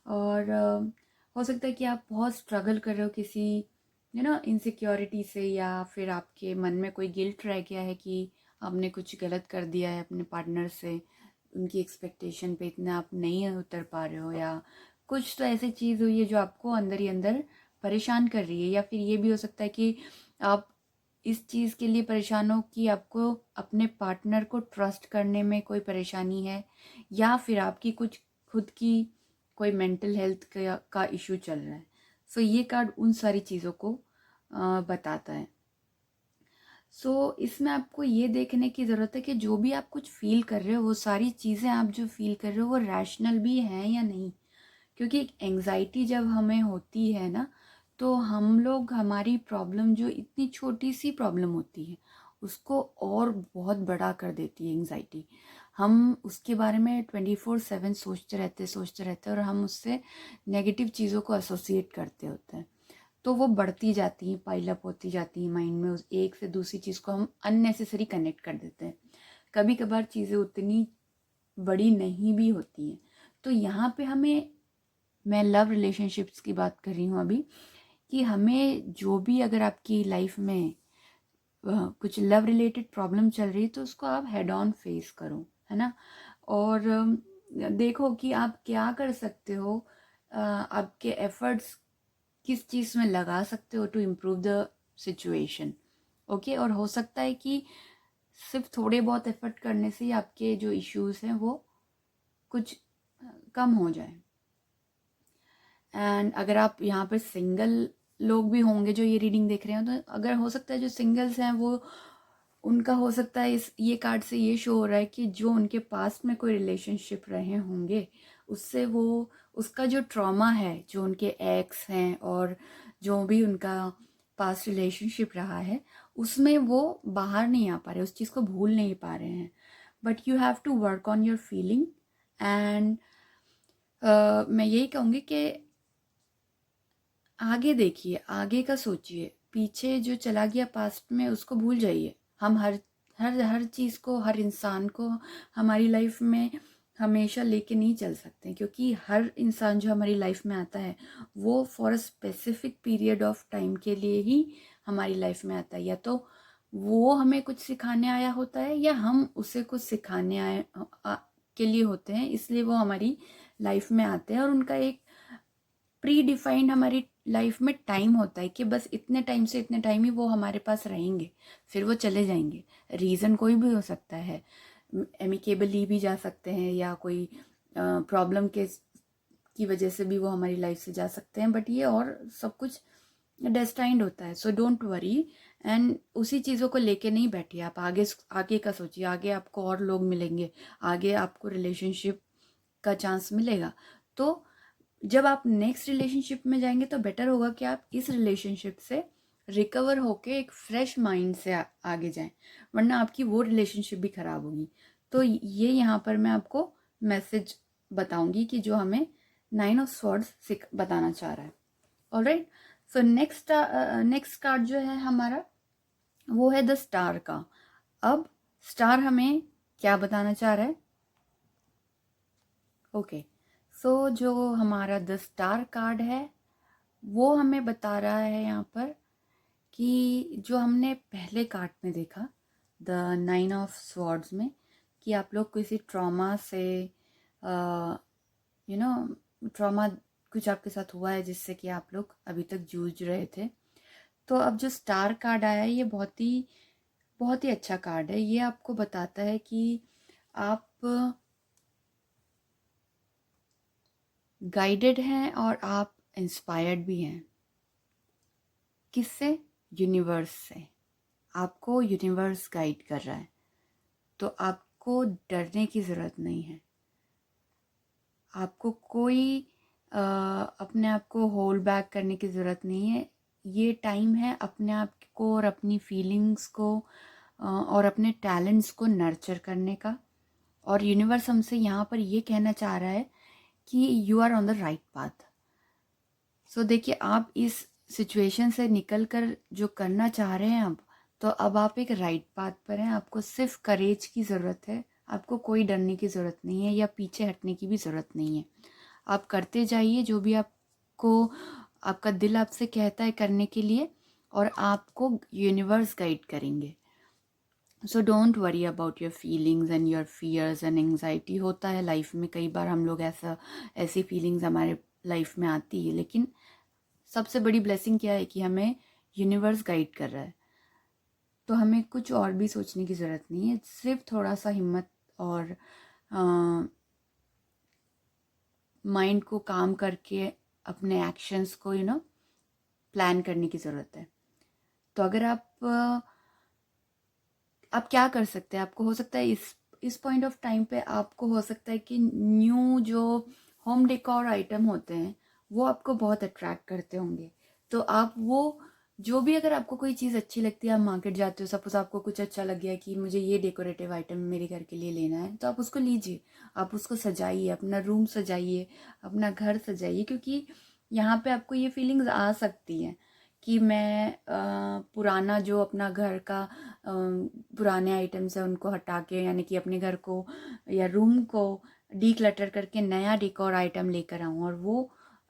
S1: और हो सकता है कि आप बहुत स्ट्रगल कर रहे हो किसी इनसिक्योरिटी से, या फिर आपके मन में कोई गिल्ट रह गया है कि आपने कुछ गलत कर दिया है अपने पार्टनर से, उनकी एक्सपेक्टेशन पे इतना आप नहीं उतर पा रहे हो, या कुछ तो ऐसी चीज़ हुई है जो आपको अंदर ही अंदर परेशान कर रही है। या फिर ये भी हो सकता है कि आप इस चीज़ के लिए परेशान हो कि आपको अपने पार्टनर को ट्रस्ट करने में कोई परेशानी है, या फिर आपकी कुछ खुद की कोई मेंटल हेल्थ का इशू चल रहा है। सो ये कार्ड उन सारी चीज़ों को बताता है। सो इसमें आपको ये देखने की ज़रूरत है कि जो भी आप कुछ फील कर रहे हो, वो सारी चीज़ें आप जो फील कर रहे हो वो रैशनल भी हैं या नहीं। क्योंकि एंग्जाइटी जब हमें होती है ना, तो हम लोग हमारी प्रॉब्लम, जो इतनी छोटी सी प्रॉब्लम होती है, उसको और बहुत बड़ा कर देती है एंग्जाइटी। हम उसके बारे में 24/7 सोचते रहते हैं और हम उससे नेगेटिव चीज़ों को एसोसिएट करते होते हैं। तो वो बढ़ती जाती हैं, पाइल अप होती जाती हैं माइंड में, उस एक से दूसरी चीज़ को हम अननेसेसरी कनेक्ट कर देते हैं। कभी कभार चीज़ें उतनी बड़ी नहीं भी होती हैं। तो यहाँ पे हमें, मैं लव रिलेशनशिप्स की बात कर रही हूँ अभी, कि हमें जो भी अगर आपकी लाइफ में कुछ लव रिलेटेड प्रॉब्लम चल रही है, तो उसको आप हेड ऑन फेस करो, है ना। और देखो कि आप क्या कर सकते हो, आपके एफर्ट्स किस चीज़ में लगा सकते हो to improve the situation. Okay, और हो सकता है कि सिर्फ थोड़े बहुत एफर्ट करने से ही आपके जो इश्यूज हैं वो कुछ कम हो जाए। एंड अगर आप यहाँ पर सिंगल लोग भी होंगे जो ये रीडिंग देख रहे हो, तो अगर हो सकता है जो सिंगल्स हैं वो, उनका हो सकता है इस ये कार्ड से ये शो हो रहा है कि जो उनके पास में कोई रिलेशनशिप रहे होंगे, उससे वो, उसका जो ट्रॉमा है, जो उनके एक्स हैं और जो भी उनका पास्ट रिलेशनशिप रहा है, उसमें वो बाहर नहीं आ पा रहे, उस चीज़ को भूल नहीं पा रहे हैं। But you have to work on your feeling. And मैं यही कहूँगी कि आगे देखिए, आगे का सोचिए, पीछे जो चला गया पास्ट में उसको भूल जाइए। हम हर हर हर चीज़ को, हर इंसान को हमारी लाइफ में हमेशा लेके नहीं चल सकते, क्योंकि हर इंसान जो हमारी लाइफ में आता है वो for a specific period of time के लिए ही हमारी लाइफ में आता है। या तो वो हमें कुछ सिखाने आया होता है, या हम उसे कुछ सिखाने के लिए होते हैं, इसलिए वो हमारी लाइफ में आते हैं। और उनका एक प्री डिफाइंड हमारी लाइफ में टाइम होता है कि बस इतने टाइम से इतने टाइम ही वो हमारे पास रहेंगे, फिर वो चले जाएंगे। रीज़न कोई भी हो सकता है, एमिकेबली भी जा सकते हैं, या कोई प्रॉब्लम के की वजह से भी वो हमारी लाइफ से जा सकते हैं। बट ये और सब कुछ डेस्टाइंड होता है। सो डोंट वरी, एंड उसी चीज़ों को लेके नहीं बैठिए आप। आगे आगे का सोचिए, आगे आपको और लोग मिलेंगे, आगे आपको रिलेशनशिप का चांस मिलेगा। तो जब आप नेक्स्ट रिलेशनशिप में जाएंगे तो बेटर होगा कि आप इस रिलेशनशिप से रिकवर होके एक फ्रेश माइंड से आगे जाएं, वरना आपकी वो रिलेशनशिप भी खराब होगी। तो ये यहाँ पर मैं आपको मैसेज बताऊंगी कि जो हमें 9 ऑफ स्वॉर्ड्स बताना चाह रहा है। ऑलराइट, सो नेक्स्ट कार्ड जो है हमारा, वो है द स्टार का। अब स्टार हमें क्या बताना चाह रहा है? ओके, सो जो हमारा द स्टार कार्ड है वो हमें बता रहा है यहाँ पर कि जो हमने पहले कार्ड में देखा, द 9 ऑफ स्वॉर्ड्स में, कि आप लोग किसी ट्रॉमा से ट्रॉमा कुछ आपके साथ हुआ है जिससे कि आप लोग अभी तक जूझ रहे थे। तो अब जो स्टार कार्ड आया है ये बहुत ही अच्छा कार्ड है। ये आपको बताता है कि आप गाइडेड हैं और आप इंस्पायर्ड भी हैं। किससे? यूनिवर्स से। आपको यूनिवर्स गाइड कर रहा है, तो आपको डरने की ज़रूरत नहीं है। आपको कोई अपने आप को होल्ड बैक करने की ज़रूरत नहीं है। ये टाइम है अपने आप को और अपनी फीलिंग्स को और अपने टैलेंट्स को नर्चर करने का। और यूनिवर्स हमसे यहाँ पर ये कहना चाह रहा है कि you are on the right path. So देखिए, आप इस सिचुएशन से निकल कर जो करना चाह रहे हैं तो अब आप एक राइट पाथ पर हैं। आपको सिर्फ करेज की ज़रूरत है। आपको कोई डरने की ज़रूरत नहीं है या पीछे हटने की भी ज़रूरत नहीं है। आप करते जाइए जो भी आपका दिल आपसे कहता है करने के लिए, और आपको यूनिवर्स गाइड करेंगे। So don't worry about your feelings and your fears and anxiety. होता है लाइफ में, कई बार हम लोग ऐसी फीलिंग्स हमारे लाइफ में आती है, लेकिन सबसे बड़ी ब्लेसिंग क्या है कि हमें यूनिवर्स गाइड कर रहा है। तो हमें कुछ और भी सोचने की ज़रूरत नहीं है। सिर्फ थोड़ा सा हिम्मत और माइंड को काम करके अपने एक्शंस को प्लान करने की ज़रूरत है। तो अगर आप क्या कर सकते हैं? आपको हो सकता है इस पॉइंट ऑफ टाइम पे आपको हो सकता है कि न्यू जो होम डेकोर आइटम होते हैं वो आपको बहुत अट्रैक्ट करते होंगे। तो आप वो जो भी, अगर आपको कोई चीज़ अच्छी लगती है, आप मार्केट जाते हो, सपोज आपको कुछ अच्छा लग गया कि मुझे ये डेकोरेटिव आइटम मेरे घर के लिए लेना है, तो आप उसको लीजिए, आप उसको सजाइए, अपना रूम सजाइए, अपना घर सजाइए। क्योंकि यहाँ पे आपको ये फीलिंग्स आ सकती हैं कि मैं पुराना जो अपना घर का पुराने आइटम्स है उनको हटा के, यानी कि अपने घर को या रूम को डीक्लटर करके नया डेकोर आइटम लेकर आऊँ और वो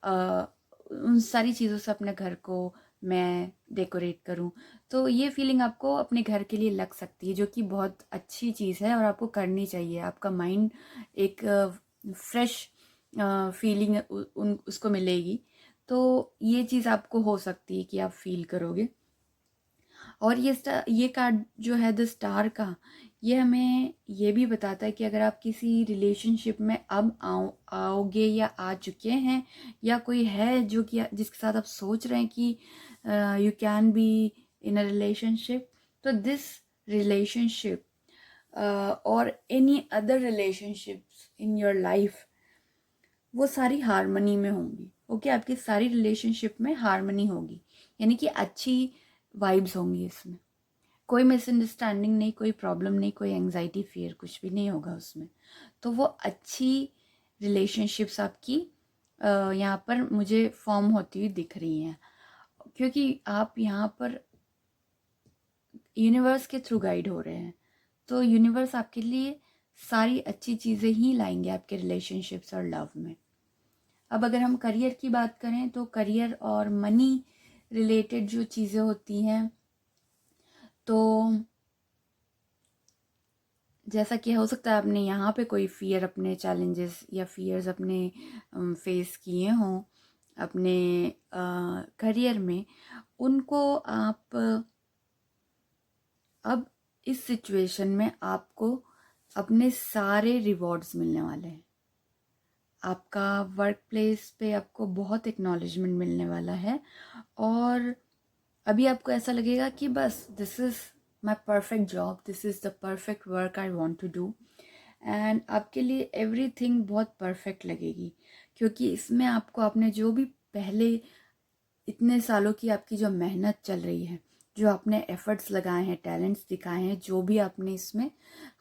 S1: उन सारी चीज़ों से अपने घर को मैं डेकोरेट करूं। तो ये फीलिंग आपको अपने घर के लिए लग सकती है, जो कि बहुत अच्छी चीज़ है और आपको करनी चाहिए। आपका माइंड एक फ्रेश फीलिंग उसको मिलेगी। तो ये चीज़ आपको हो सकती है कि आप फील करोगे। और ये कार्ड जो है द स्टार का, ये हमें ये भी बताता है कि अगर आप किसी रिलेशनशिप में अब आओगे या आ चुके हैं, या कोई है जो कि जिसके साथ आप सोच रहे हैं कि you can be in a relationship, तो दिस रिलेशनशिप और any other relationships in your life, वो सारी हारमनी में होंगी। ओके, आपकी सारी रिलेशनशिप में हारमनी होगी, यानी कि अच्छी वाइब्स होंगी। इसमें कोई मिसअंडरस्टैंडिंग नहीं, कोई प्रॉब्लम नहीं, कोई एंजाइटी फियर कुछ भी नहीं होगा उसमें। तो वो अच्छी रिलेशनशिप्स आपकी यहाँ पर मुझे फॉर्म होती हुई दिख रही हैं, क्योंकि आप यहाँ पर यूनिवर्स के थ्रू गाइड हो रहे हैं। तो यूनिवर्स आपके लिए सारी अच्छी चीज़ें ही लाएंगे आपके रिलेशनशिप्स और लव में। अब अगर हम करियर की बात करें, तो करियर और मनी रिलेटेड जो चीज़ें होती हैं, तो जैसा कि हो सकता है आपने यहाँ पे कोई फियर, अपने चैलेंजेस या फियर्स अपने फेस किए हों अपने करियर में, उनको आप अब इस सिचुएशन में आपको अपने सारे रिवॉर्ड्स मिलने वाले हैं। आपका वर्क प्लेस पे आपको बहुत एक्नॉलेजमेंट मिलने वाला है, और अभी आपको ऐसा लगेगा कि बस this is my perfect job, this is the perfect work I want to do. And आपके लिए एवरीथिंग बहुत परफेक्ट लगेगी, क्योंकि इसमें आपको आपने जो भी पहले इतने सालों की आपकी जो मेहनत चल रही है, जो आपने एफर्ट्स लगाए हैं, टैलेंट्स दिखाए हैं, जो भी आपने इसमें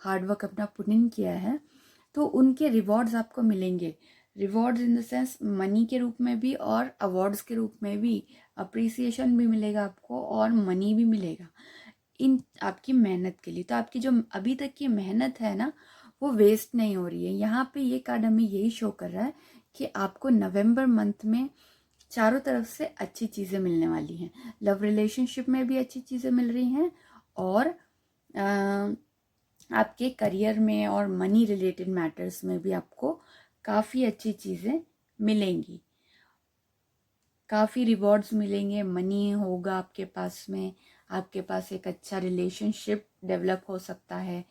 S1: हार्डवर्क अपना पुट इन किया है, तो उनके रिवॉर्ड्स आपको मिलेंगे। Rewards in the sense money के रूप में भी और अवार्ड्स के रूप में भी। अप्रिसिएशन भी मिलेगा आपको और मनी भी मिलेगा इन आपकी मेहनत के लिए। तो आपकी जो अभी तक की मेहनत है ना, वो वेस्ट नहीं हो रही है। यहाँ पे ये कार्ड हमें यही शो कर रहा है कि आपको नवंबर मंथ में चारों तरफ से अच्छी चीज़ें मिलने वाली हैं। लव रिलेशनशिप में भी अच्छी चीज़ें मिल रही हैं, और आपके करियर में और मनी रिलेटेड मैटर्स में भी आपको काफ़ी अच्छी चीज़ें मिलेंगी, काफ़ी रिवॉर्ड्स मिलेंगे, मनी होगा आपके पास में, आपके पास एक अच्छा रिलेशनशिप डेवलप हो सकता है,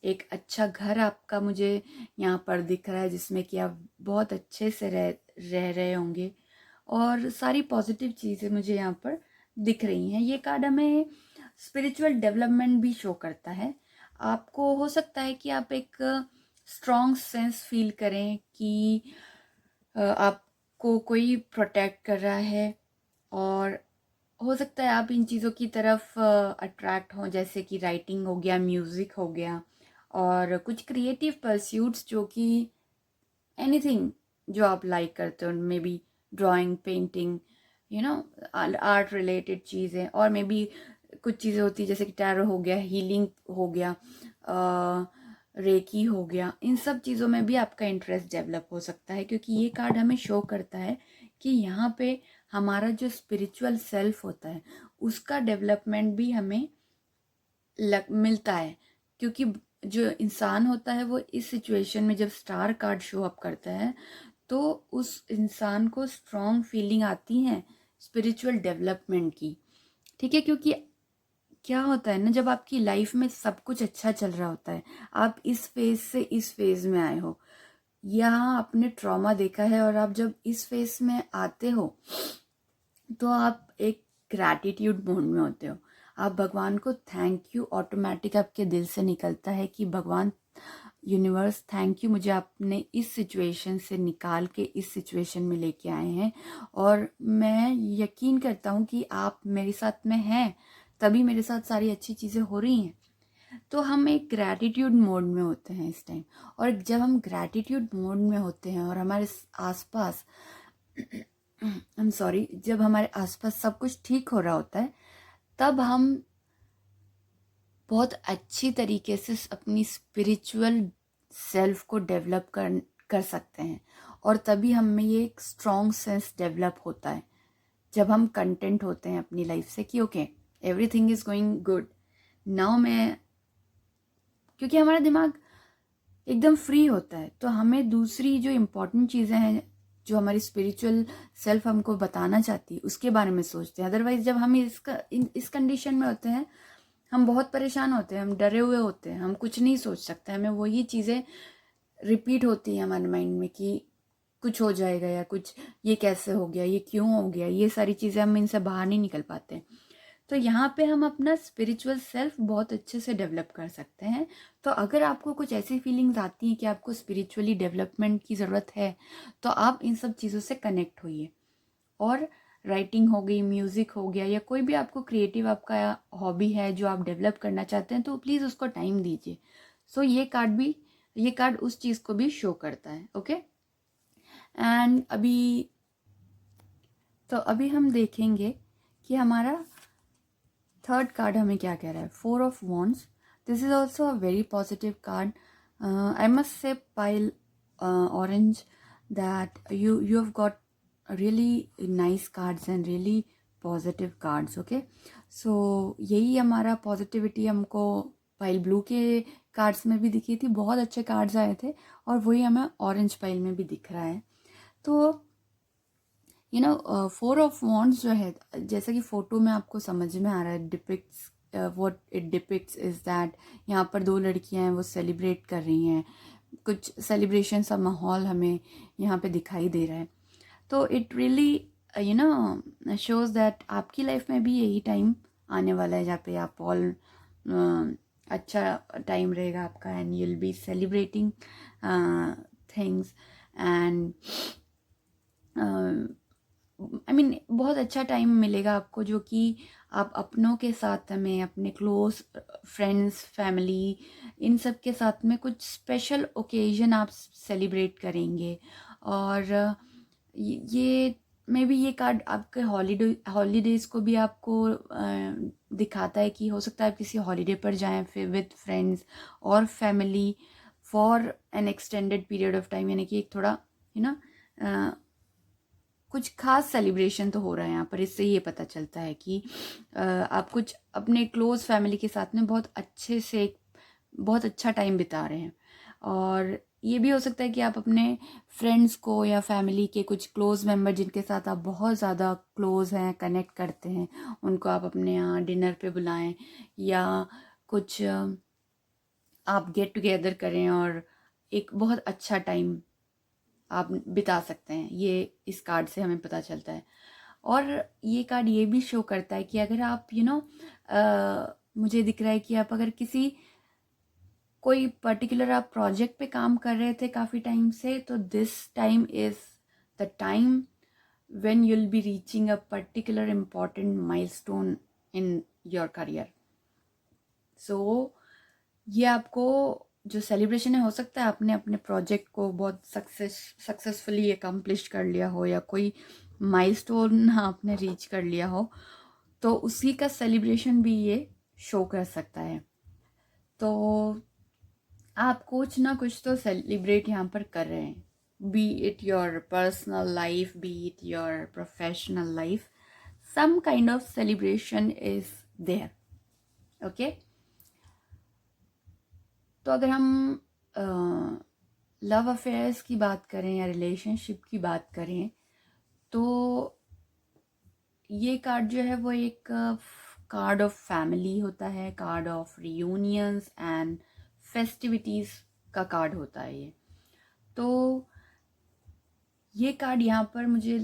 S1: एक अच्छा घर आपका मुझे यहाँ पर दिख रहा है जिसमें कि आप बहुत अच्छे से रह रहे होंगे, और सारी पॉजिटिव चीज़ें मुझे यहाँ पर दिख रही हैं। ये कार्ड हमें स्पिरिचुअल डेवलपमेंट भी शो करता है। आपको हो सकता है कि आप एक स्ट्रॉन्ग सेंस फील करें कि आपको कोई प्रोटेक्ट कर रहा है, और हो सकता है आप इन चीज़ों की तरफ अट्रैक्ट हों, जैसे कि राइटिंग हो गया, म्यूज़िक हो गया, और कुछ क्रिएटिव परस्यूट्स जो कि एनीथिंग जो आप लाइक करते हो, may be drawing, painting, you know, art related चीज़ें, और मे बी कुछ चीज़ें होती है जैसे कि टैरो हो गया, हीलिंग हो गया, रेकी हो गया। इन सब चीज़ों में भी आपका इंटरेस्ट डेवलप हो सकता है, क्योंकि ये कार्ड हमें शो करता है कि यहाँ पे हमारा जो स्पिरिचुअल सेल्फ होता है उसका डेवलपमेंट भी हमें मिलता है। क्योंकि जो इंसान होता है वो इस सिचुएशन में जब स्टार कार्ड शो अप करता है तो उस इंसान को स्ट्रॉन्ग फीलिंग आती है स्पिरिचुअल डेवलपमेंट की, ठीक है। क्योंकि क्या होता है ना, जब आपकी लाइफ में सब कुछ अच्छा चल रहा होता है, आप इस फेज से इस फेज में आए हो, या आपने ट्रॉमा देखा है, और आप जब इस फेज में आते हो तो आप एक ग्रैटिट्यूड मोड में होते हो। आप भगवान को थैंक यू ऑटोमेटिक आपके दिल से निकलता है कि भगवान, यूनिवर्स, थैंक यू, मुझे आपने इस सिचुएशन से निकाल के इस सिचुएशन में लेके आए हैं, और मैं यकीन करता हूँ कि आप मेरे साथ में हैं, तभी मेरे साथ सारी अच्छी चीज़ें हो रही हैं। तो हम एक ग्रैटिट्यूड मोड में होते हैं इस टाइम, और जब हम ग्रैटिट्यूड मोड में होते हैं और हमारे आसपास आई एम सॉरी, जब हमारे आसपास सब कुछ ठीक हो रहा होता है, तब हम बहुत अच्छी तरीके से अपनी स्पिरिचुअल सेल्फ को डेवलप कर सकते हैं, और तभी हम में ये एक स्ट्रॉन्ग सेंस डेवलप होता है जब हम कंटेंट होते हैं अपनी लाइफ से कि okay, everything is going good now. मैं, क्योंकि हमारा दिमाग एकदम फ्री होता है, तो हमें दूसरी जो इम्पोर्टेंट चीज़ें हैं जो हमारी स्पिरिचुअल सेल्फ हमको बताना चाहती है उसके बारे में सोचते हैं। अदरवाइज जब हम इस कंडीशन में होते हैं, हम बहुत परेशान होते हैं, हम डरे हुए होते हैं, हम कुछ नहीं सोच सकते, हमें वही चीज़ें रिपीट होती हैं हमारे माइंड में कि कुछ हो जाएगा, या कुछ, ये कैसे हो गया, ये क्यों हो गया, ये सारी चीज़ें हम इनसे बाहर नहीं निकल पाते। तो यहाँ पे हम अपना स्पिरिचुअल सेल्फ बहुत अच्छे से डेवलप कर सकते हैं। तो अगर आपको कुछ ऐसी फीलिंग्स आती हैं कि आपको स्पिरिचुअली डेवलपमेंट की ज़रूरत है, तो आप इन सब चीज़ों से कनेक्ट होइए। और राइटिंग हो गई, म्यूज़िक हो गया, या कोई भी आपको क्रिएटिव आपका हॉबी है जो आप डेवलप करना चाहते हैं, तो प्लीज़ उसको टाइम दीजिए। सो ये कार्ड उस चीज़ को भी शो करता है। ओके, एंड अभी हम देखेंगे कि हमारा थर्ड कार्ड हमें क्या कह रहा है। 4 of Wands, this is also a very positive card. I must say pile orange that you have got really nice cards and really positive cards. okay, so यही हमारा पॉजिटिविटी हमको पाइल ब्लू के cards में भी दिखी थी, बहुत अच्छे कार्ड्स आए थे, और वही हमें ऑरेंज पाइल में भी दिख रहा है। तो 4 of Wands जो है, जैसा कि फोटो में आपको समझ में आ रहा है, depicts what it depicts is that यहाँ पर 2 लड़कियां हैं, वो सेलिब्रेट कर रही हैं, कुछ सेलिब्रेशन सा माहौल हमें यहाँ पे दिखाई दे रहा है। तो इट रियली शोज दैट आपकी लाइफ में भी यही टाइम आने वाला है जहाँ पे आप ऑल अच्छा टाइम रहेगा आपका, and you will be celebrating things, and I mean बहुत अच्छा टाइम मिलेगा आपको, जो कि आप अपनों के साथ में, अपने क्लोज फ्रेंड्स, फैमिली, इन सब के साथ में कुछ स्पेशल ओकेजन आप सेलिब्रेट करेंगे। और ये मे बी ये कार्ड आपके हॉलीडेज को भी आपको दिखाता है कि हो सकता है आप किसी हॉलीडे पर जाएं फिर विद फ्रेंड्स और family for an extended period of time, यानी कि एक थोड़ा कुछ खास सेलिब्रेशन तो हो रहा है यहाँ पर। इससे ये पता चलता है कि आप कुछ अपने क्लोज फैमिली के साथ में बहुत अच्छे से एक बहुत अच्छा टाइम बिता रहे हैं। और ये भी हो सकता है कि आप अपने फ्रेंड्स को या फैमिली के कुछ क्लोज़ मेंबर जिनके साथ आप बहुत ज़्यादा क्लोज़ हैं, कनेक्ट करते हैं, उनको आप अपने यहाँ डिनर पे बुलाएं, या कुछ आप गेट टुगेदर करें और एक बहुत अच्छा टाइम आप बिता सकते हैं। ये इस कार्ड से हमें पता चलता है। और ये कार्ड ये भी शो करता है कि अगर आप मुझे दिख रहा है कि आप अगर किसी कोई पर्टिकुलर आप प्रोजेक्ट पे काम कर रहे थे काफ़ी टाइम से, तो this time is the time when you'll be reaching a particular important milestone in your career. So ये आपको जो सेलिब्रेशन है, हो सकता है आपने अपने प्रोजेक्ट को बहुत सक्सेसफुली एकम्प्लिश कर लिया हो, या कोई माइलस्टोन आपने रीच कर लिया हो, तो उसी का सेलिब्रेशन भी ये शो कर सकता है। तो आप कुछ ना कुछ तो सेलिब्रेट यहाँ पर कर रहे हैं, B it your personal life, B it your professional life, some kind of celebration is there. Okay तो अगर हम लव अफेयर्स की बात करें या रिलेशनशिप की बात करें, तो ये कार्ड जो है वो एक कार्ड ऑफ फैमिली होता है, card of reunions and festivities का कार्ड होता है ये। तो ये कार्ड यहाँ पर मुझे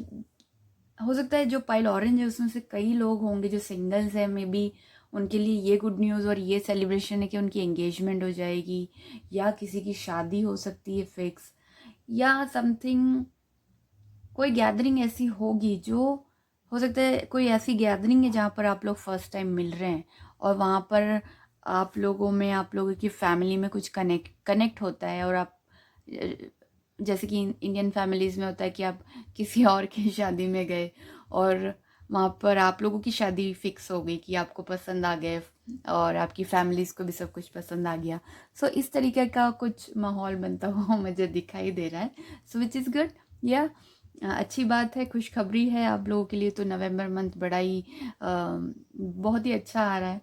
S1: हो सकता है जो पाइल ऑरेंज है उसमें से कई लोग होंगे जो सिंगल्स हैं, मे बी उनके लिए ये गुड न्यूज़ और ये सेलिब्रेशन है कि उनकी एंगेजमेंट हो जाएगी, या किसी की शादी हो सकती है फिक्स, या समथिंग कोई गैदरिंग ऐसी होगी जो हो सकता है कोई ऐसी गैदरिंग है जहाँ पर आप लोग फर्स्ट टाइम मिल रहे हैं, और वहाँ पर आप लोगों की फैमिली में कुछ कनेक्ट होता है, और आप जैसे कि इंडियन फैमिलीज़ में होता है कि आप किसी और की शादी में गए और वहाँ पर आप लोगों की शादी फिक्स हो गई कि आपको पसंद आ गए और आपकी फैमिलीज़ को भी सब कुछ पसंद आ गया। सो इस तरीके का कुछ माहौल बनता हुआ मुझे दिखाई दे रहा है। सो विच इज़ गुड, या अच्छी बात है, खुशखबरी है आप लोगों के लिए। तो नवंबर मंथ बड़ा ही बहुत ही अच्छा आ रहा है।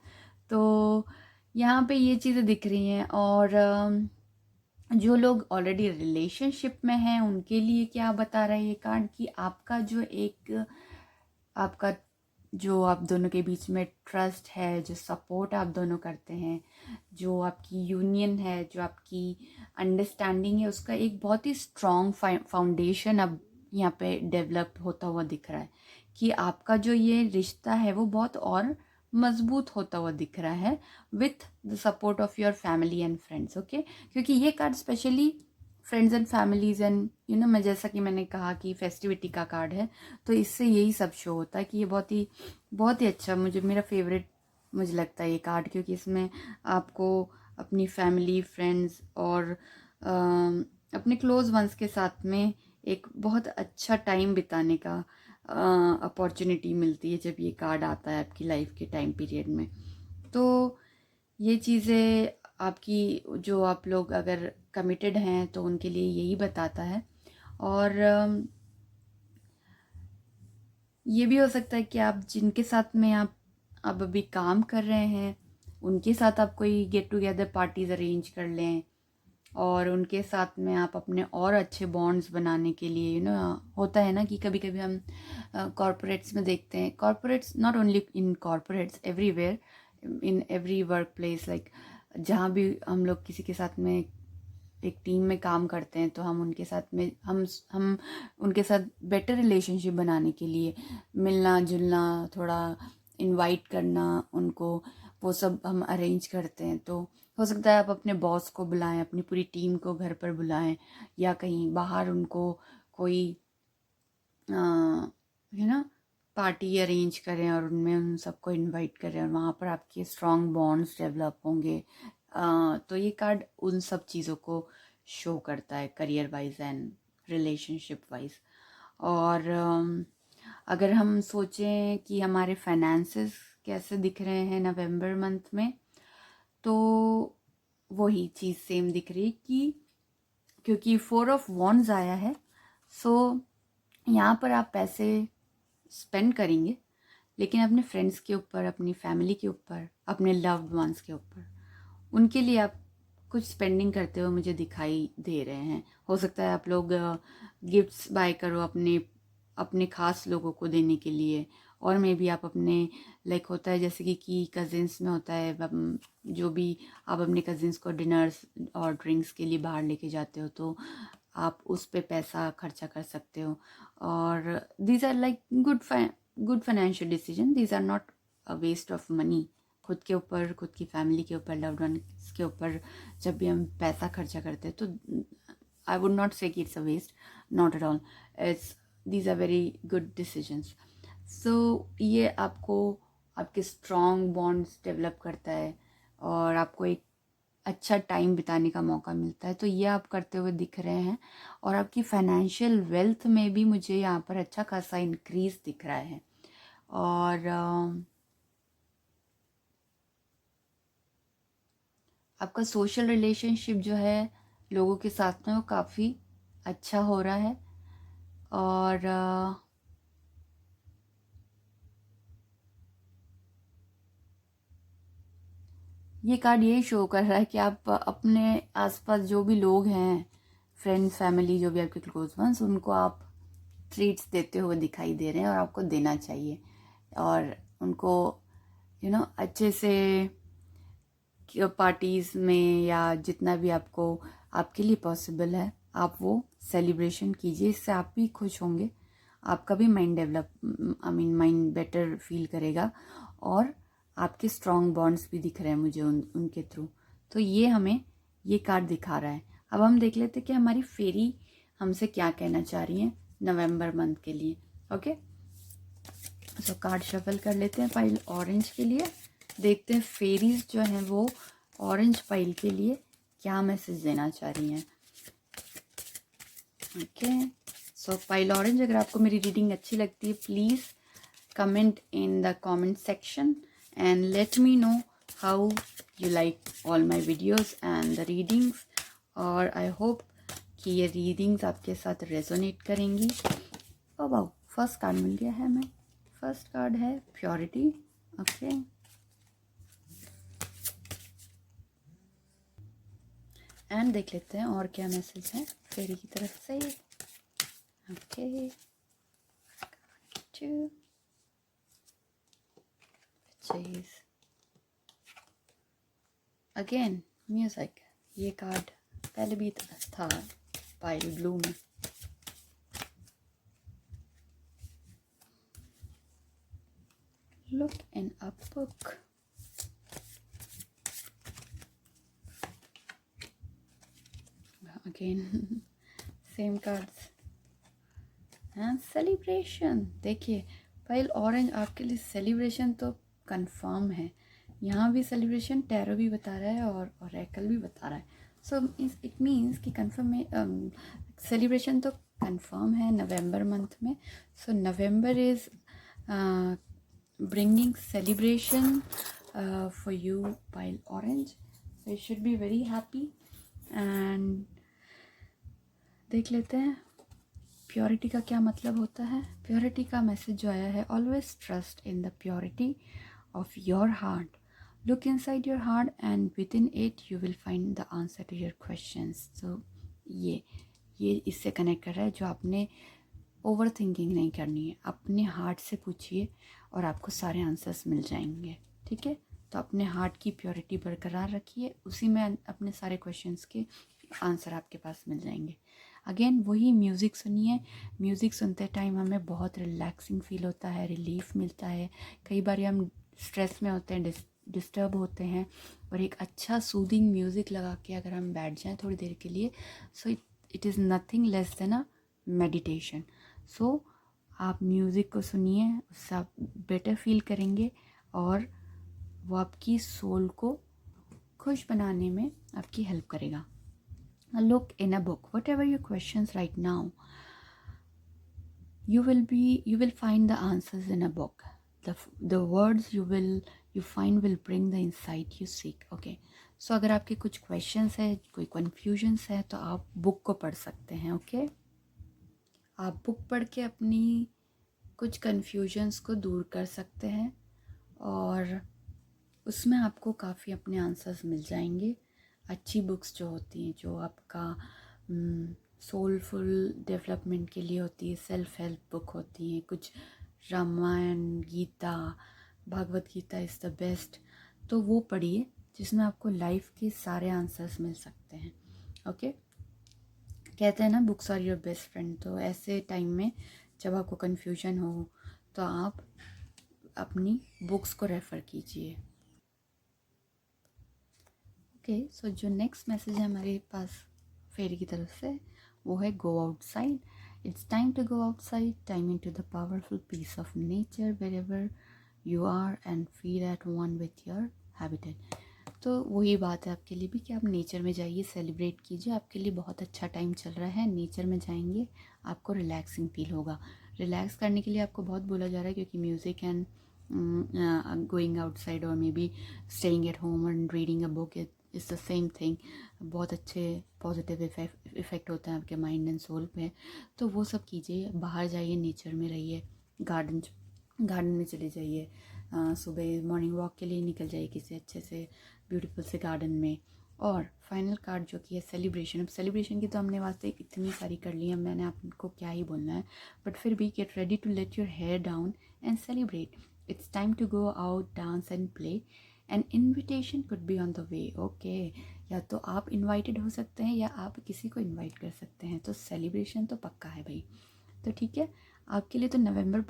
S1: तो यहाँ पे ये चीज़ें दिख रही हैं। और जो लोग ऑलरेडी रिलेशनशिप में हैं उनके लिए क्या बता रहा है ये कार्ड, कि आपका आपका जो आप दोनों के बीच में ट्रस्ट है, जो सपोर्ट आप दोनों करते हैं, जो आपकी यूनियन है, जो आपकी अंडरस्टैंडिंग है, उसका एक बहुत ही स्ट्रॉन्ग फाउंडेशन अब यहाँ पे डेवलप होता हुआ दिख रहा है, कि आपका जो ये रिश्ता है वो बहुत और मजबूत होता हुआ दिख रहा है with the support of your family and friends. Okay, क्योंकि ये card specially friends and families and मैं जैसा कि मैंने कहा कि फेस्टिविटी का कार्ड है, तो इससे यही सब शो होता है कि ये बहुत ही अच्छा, मेरा फेवरेट मुझे लगता है ये कार्ड, क्योंकि इसमें आपको अपनी फैमिली, फ्रेंड्स और अपने क्लोज वंस के साथ में एक बहुत अच्छा टाइम बिताने का अपॉर्चुनिटी मिलती है जब ये कार्ड आता है आपकी लाइफ के टाइम पीरियड में। तो ये चीज़ें आपकी, जो आप लोग अगर कमिटेड हैं तो उनके लिए यही बताता है। और ये भी हो सकता है कि आप जिनके साथ में आप अब अभी काम कर रहे हैं उनके साथ आप कोई गेट टुगेदर पार्टीज अरेंज कर लें, और उनके साथ में आप अपने और अच्छे बॉन्ड्स बनाने के लिए होता है ना कि कभी कभी हम कॉरपोरेट्स में देखते हैं, corporates not only in corporates, everywhere in every work place, like जहाँ भी हम लोग किसी के साथ में एक टीम में काम करते हैं, तो हम उनके साथ में हम उनके साथ बेटर रिलेशनशिप बनाने के लिए मिलना जुलना, थोड़ा इनवाइट करना उनको, वो सब हम अरेंज करते हैं। तो हो सकता है आप अपने बॉस को बुलाएं, अपनी पूरी टीम को घर पर बुलाएं, या कहीं बाहर उनको कोई पार्टी अरेंज करें और उनमें उन सबको इनवाइट करें, और वहाँ पर आपके स्ट्रॉन्ग बॉन्ड्स डेवलप होंगे। तो ये कार्ड उन सब चीज़ों को शो करता है, career wise and relationship wise. और अगर हम सोचें कि हमारे फाइनेंसेस कैसे दिख रहे हैं नवंबर मंथ में, तो वही चीज़ सेम दिख रही है कि क्योंकि 4 ऑफ वॉन्ड्स आया है, सो यहाँ पर आप पैसे स्पेंड करेंगे, लेकिन अपने फ्रेंड्स के ऊपर, अपनी फैमिली के ऊपर, अपने लव्ड वंस के ऊपर, उनके लिए आप कुछ स्पेंडिंग करते हुए मुझे दिखाई दे रहे हैं। हो सकता है आप लोग गिफ्ट्स बाय करो अपने अपने खास लोगों को देने के लिए, और मे भी आप अपने लाइक होता है जैसे कि कज़िन्स में होता है, जो भी आप अपने कज़िन्स को डिनर्स और ड्रिंक्स के लिए बाहर लेके जाते हो तो आप उस पे पैसा खर्चा कर सकते हो। और these are like good financial decision, these are not a waste of money. खुद के ऊपर, खुद की फैमिली के ऊपर, लव्ड वंस के ऊपर जब भी हम पैसा खर्चा करते हैं तो आई वुड नॉट से कि it's a waste, not at all, it's these are very good decisions. So ये आपको आपके स्ट्रॉन्ग बॉन्ड्स डेवलप करता है और आपको एक अच्छा टाइम बिताने का मौका मिलता है, तो ये आप करते हुए दिख रहे हैं। और आपकी फाइनेंशियल वेल्थ में भी मुझे यहाँ पर अच्छा खासा इंक्रीज दिख रहा है। और आपका सोशल रिलेशनशिप जो है लोगों के साथ में वो काफ़ी अच्छा हो रहा है। और ये कार्ड यही शो कर रहा है कि आप अपने आसपास जो भी लोग हैं, फ्रेंड्स, फैमिली, जो भी आपके क्लोज वंस, उनको आप ट्रीट्स देते हुए दिखाई दे रहे हैं और आपको देना चाहिए। और उनको अच्छे से पार्टीज़ में या जितना भी आपको आपके लिए पॉसिबल है आप वो सेलिब्रेशन कीजिए। इससे आप भी खुश होंगे, आपका भी mind develop mind better feel करेगा, और आपके स्ट्रॉन्ग बॉन्ड्स भी दिख रहे हैं मुझे उनके थ्रू। तो ये हमें ये कार्ड दिखा रहा है। अब हम देख लेते हैं कि हमारी फेरी हमसे क्या कहना चाह रही हैं नवंबर मंथ के लिए। ओके, सो कार्ड शफल कर लेते हैं पाइल ऑरेंज के लिए। देखते हैं फेरीज जो हैं वो ऑरेंज पाइल के लिए क्या मैसेज देना चाह रही हैं। ओके, सो पाइल ऑरेंज, अगर आपको मेरी रीडिंग अच्छी लगती है please comment in the comment section and let me know how you like all my videos and the readings, और आई होप कि ये रीडिंग्स आपके साथ रेजोनेट करेंगी। ओ वाओ, फर्स्ट कार्ड मिल गया है हमें। फर्स्ट कार्ड है प्योरिटी। ओके, एंड देख लेते हैं और क्या मैसेज है फेरी की तरफ से। ओके, 2 चीज अगेन म्यूजिक। ये कार्ड पहले भी था पाइल ब्लू में। Look in a book. Again same cards and celebration. देखिए पाइल ऑरेंज आपके लिए सेलिब्रेशन तो कंफर्म है। यहाँ भी सेलिब्रेशन टैरो भी बता रहा है और ओरेकल भी बता रहा है। सो इट मीन्स कि कंफर्म में सेलिब्रेशन तो कंफर्म है नवंबर मंथ में। सो November is bringing celebration for you pile orange, so you should be very happy। and देख लेते हैं प्योरिटी का क्या मतलब होता है। प्योरिटी का मैसेज जो आया है, always trust in the purity of your heart, look inside your heart and within it you will find the answer to your questions. So ये इससे कनेक्ट कर रहा है, जो आपने ओवर थिंकिंग नहीं करनी है, अपने हार्ट से पूछिए और आपको सारे आंसर्स मिल जाएंगे। ठीक है, तो अपने हार्ट की प्योरिटी बरकरार रखिए, उसी में अपने सारे क्वेश्चंस के आंसर आपके पास मिल जाएंगे। अगेन वही म्यूज़िक सुनिए। म्यूज़िक सुनते टाइम हमें बहुत रिलैक्सिंग फील होता है, रिलीफ मिलता है। कई बार हम स्ट्रेस में होते हैं, डिस्टर्ब होते हैं, और एक अच्छा सूदिंग म्यूज़िक लगा के अगर हम बैठ जाएं थोड़ी देर के लिए, so it is nothing less than a meditation. So आप म्यूज़िक को सुनिए, उससे आप बेटर फील करेंगे और वो आपकी सोल को खुश बनाने में आपकी हेल्प करेगा। Look in a book, whatever your questions right now, you will find the answers in a book. The words you find will bring the insight you seek. Okay, so अगर आपके कुछ questions है, कोई confusions है, तो आप book को पढ़ सकते हैं। Okay, आप book पढ़ के अपनी कुछ confusions को दूर कर सकते हैं और उसमें आपको काफ़ी अपने आंसर्स मिल जाएंगे। अच्छी बुक्स जो होती हैं, जो आपका सोलफुल डेवलपमेंट के लिए होती है, सेल्फ हेल्प बुक होती हैं, कुछ Ramayan, Gita, Bhagavad Gita is the best, तो वो पढ़िए जिसमें आपको लाइफ के सारे आंसर्स मिल सकते हैं। ओके, कहते हैं ना books are your best friend. तो ऐसे टाइम में जब आपको कन्फ्यूजन हो तो आप अपनी बुक्स को रेफ़र कीजिए। ओके, सो जो नेक्स्ट मैसेज है हमारे पास फेरी की तरफ से वो है go outside. It's time to go outside, time into the powerful peace of nature wherever you are and feel at one with your habitat. तो वही बात है आपके लिए भी कि आप नेचर में जाइए, सेलिब्रेट कीजिए। आपके लिए बहुत अच्छा टाइम चल रहा है, नेचर में जाएंगे आपको रिलैक्सिंग फील होगा। रिलैक्स करने के लिए आपको बहुत बोला जा रहा है क्योंकि म्यूज़िक एंड गोइंग आउटसाइड और may be staying at home and reading a book is the same thing. बहुत अच्छे पॉजिटिव इफ़ेक्ट होते हैं आपके माइंड एंड सोल पे। तो वो सब कीजिए, बाहर जाइए, नेचर में रहिए, गार्डन में चले जाइए, सुबह मॉर्निंग वॉक के लिए निकल जाइए किसी अच्छे से ब्यूटीफुल से गार्डन में। और फाइनल कार्ड जो कि है सेलिब्रेशन। अब सेलिब्रेशन की तो हमने वास्ते इतनी सारी कर ली है, मैंने आपको क्या ही बोलना है, बट फिर भी get ready to let your hair down and celebrate. It's time to go out, dance and play, an invitation could be on the way. Okay, या तो आप इन्वाइटेड हो सकते हैं या आप किसी को इन्वाइट कर सकते हैं, तो सेलिब्रेशन तो पक्का है भाई। तो ठीक है, आपके लिए तो नवंबर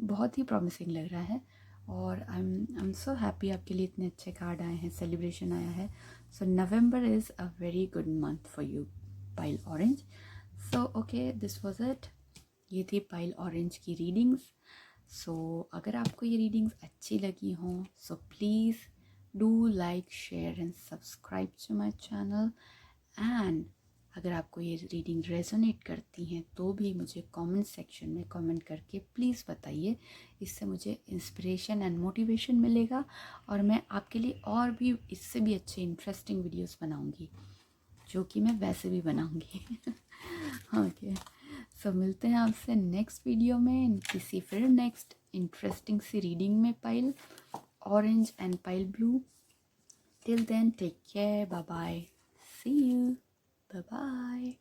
S1: बहुत ही प्रॉमिसिंग लग रहा है और आई एम सो हैप्पी आपके लिए इतने अच्छे कार्ड आए हैं, सेलिब्रेशन आया है। So November is a very good month for you pile orange. So okay, this was it. ये थी पाइल ऑरेंज की रीडिंग्स। सो अगर आपको ये रीडिंग्स अच्छी लगी हों so please do like, share and subscribe to my channel. And अगर आपको ये रीडिंग रेजोनेट करती हैं तो भी मुझे कमेंट सेक्शन में कमेंट करके प्लीज़ बताइए। इससे मुझे इंस्पिरेशन एंड मोटिवेशन मिलेगा और मैं आपके लिए और भी इससे भी अच्छे इंटरेस्टिंग वीडियोस बनाऊंगी, जो कि मैं वैसे भी बनाऊंगी। ओके, सो मिलते हैं आपसे नेक्स्ट वीडियो में किसी फिर नेक्स्ट इंटरेस्टिंग सी रीडिंग में pile orange and pile blue. Till then take care, bye bye, see you, bye bye.